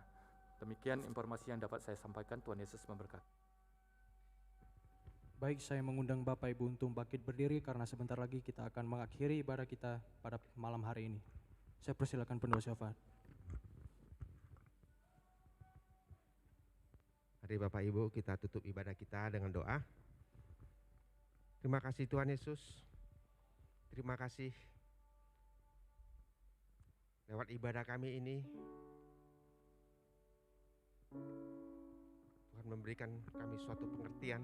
Demikian informasi yang dapat saya sampaikan. Tuhan Yesus memberkati. Baik, saya mengundang Bapak Ibu untuk bangkit berdiri karena sebentar lagi kita akan mengakhiri ibadah kita pada malam hari ini. Saya persilakan pendoa syafaat. Mari Bapak Ibu kita tutup ibadah kita dengan doa. Terima kasih Tuhan Yesus. Terima kasih lewat ibadah kami ini Tuhan memberikan kami suatu pengertian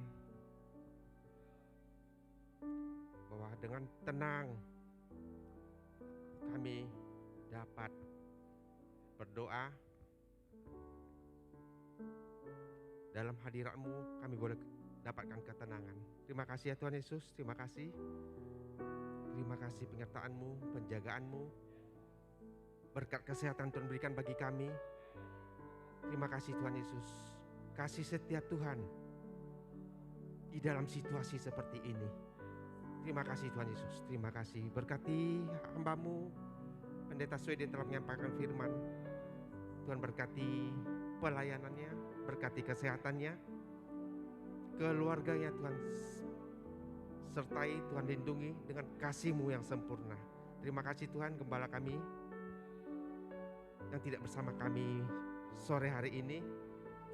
bahwa dengan tenang kami dapat berdoa dalam hadirat-Mu, kami boleh dapatkan ketenangan. Terima kasih ya Tuhan Yesus, terima kasih. Terima kasih penyertaan-Mu, penjagaan-Mu. Berkat kesehatan Tuhan berikan bagi kami. Terima kasih Tuhan Yesus. Kasih setia Tuhan di dalam situasi seperti ini. Terima kasih Tuhan Yesus, terima kasih. Berkati hamba-Mu, Pendeta Sweden telah menyampaikan firman. Tuhan berkati pelayanannya, berkati kesehatannya, keluarganya Tuhan sertai, Tuhan lindungi dengan kasih-Mu yang sempurna. Terima kasih Tuhan, gembala kami yang tidak bersama kami sore hari ini,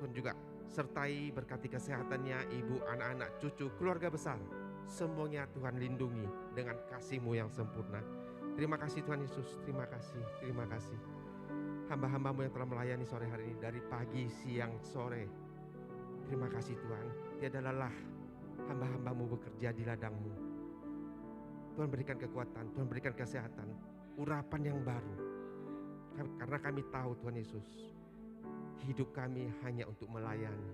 Tuhan juga sertai, berkati kesehatannya, ibu, anak-anak, cucu, keluarga besar. Semuanya Tuhan lindungi dengan kasih-Mu yang sempurna. Terima kasih Tuhan Yesus, terima kasih, terima kasih. Hamba-hamba-Mu yang telah melayani sore hari ini dari pagi, siang, sore. Terima kasih Tuhan, tiada lelah hamba-hamba-Mu bekerja di ladang-Mu. Tuhan berikan kekuatan, Tuhan berikan kesehatan, urapan yang baru. Karena kami tahu Tuhan Yesus, hidup kami hanya untuk melayani.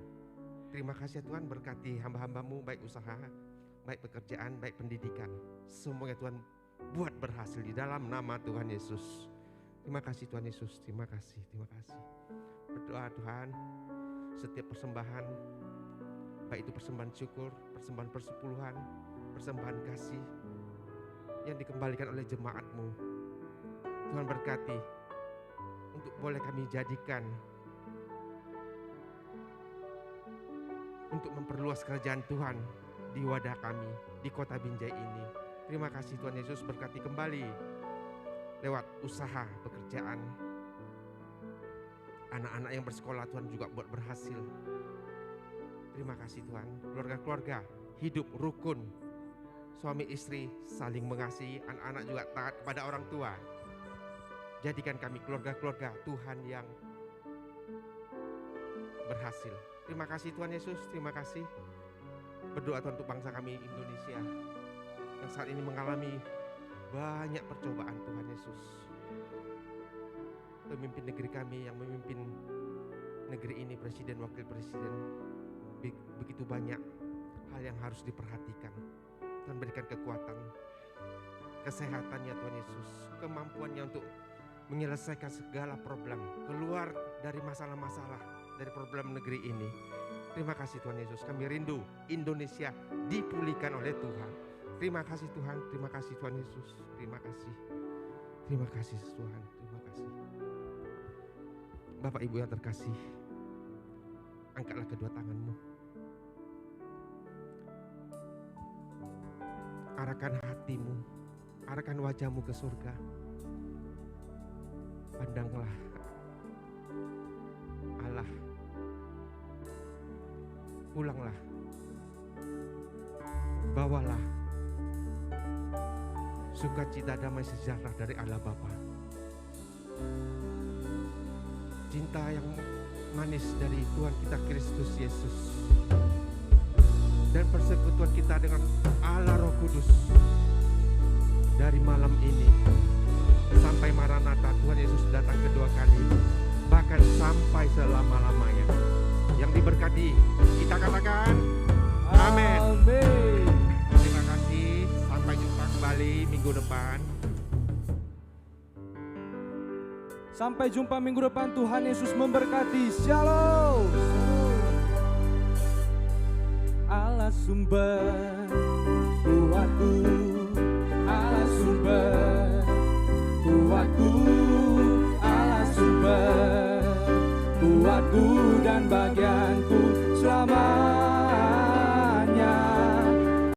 Terima kasih Tuhan, berkati hamba-hamba-Mu, baik usaha, baik pekerjaan, baik pendidikan. Semuanya Tuhan buat berhasil di dalam nama Tuhan Yesus. Terima kasih Tuhan Yesus, terima kasih, terima kasih. Berdoa Tuhan, setiap persembahan, baik itu persembahan syukur, persembahan persepuluhan, persembahan kasih yang dikembalikan oleh jemaat-Mu, Tuhan berkati untuk boleh kami jadikan untuk memperluas kerajaan Tuhan di wadah kami, di kota Binjai ini. Terima kasih Tuhan Yesus, berkati kembali lewat usaha, pekerjaan, anak-anak yang bersekolah Tuhan juga buat berhasil. Terima kasih Tuhan, keluarga-keluarga hidup rukun, suami istri saling mengasihi, anak-anak juga taat kepada orang tua. Jadikan kami keluarga-keluarga Tuhan yang berhasil. Terima kasih Tuhan Yesus, terima kasih. Berdoa Tuhan untuk bangsa kami Indonesia yang saat ini mengalami banyak percobaan Tuhan Yesus. Pemimpin negeri kami yang memimpin negeri ini, presiden, wakil presiden, begitu banyak hal yang harus diperhatikan. Tuhan berikan kekuatan, kesehatannya Tuhan Yesus, kemampuannya untuk menyelesaikan segala problem, keluar dari masalah-masalah, dari problem negeri ini. Terima kasih Tuhan Yesus, kami rindu Indonesia dipulihkan oleh Tuhan. Terima kasih Tuhan, terima kasih Tuhan Yesus, terima kasih. Terima kasih Tuhan, terima kasih. Bapak Ibu yang terkasih, angkatlah kedua tanganmu. Arahkan hatimu, arahkan wajahmu ke surga. Pandanglah Allah. Pulanglah. Bawalah sukacita damai sejahtera dari Allah Bapa. Cinta yang manis dari Tuhan kita Kristus Yesus. Dan persekutuan kita dengan Allah Roh Kudus. Dari malam ini sampai Maranatha Tuhan Yesus datang kedua kali. Bahkan sampai selama-lamanya. Yang diberkati kita katakan amin. Terima kasih, sampai jumpa kembali minggu depan. Sampai jumpa minggu depan, Tuhan Yesus memberkati. Shalom. Allah sumber kuatku, Allah sumber kuatku, Allah sumber kuatku dan bagianku.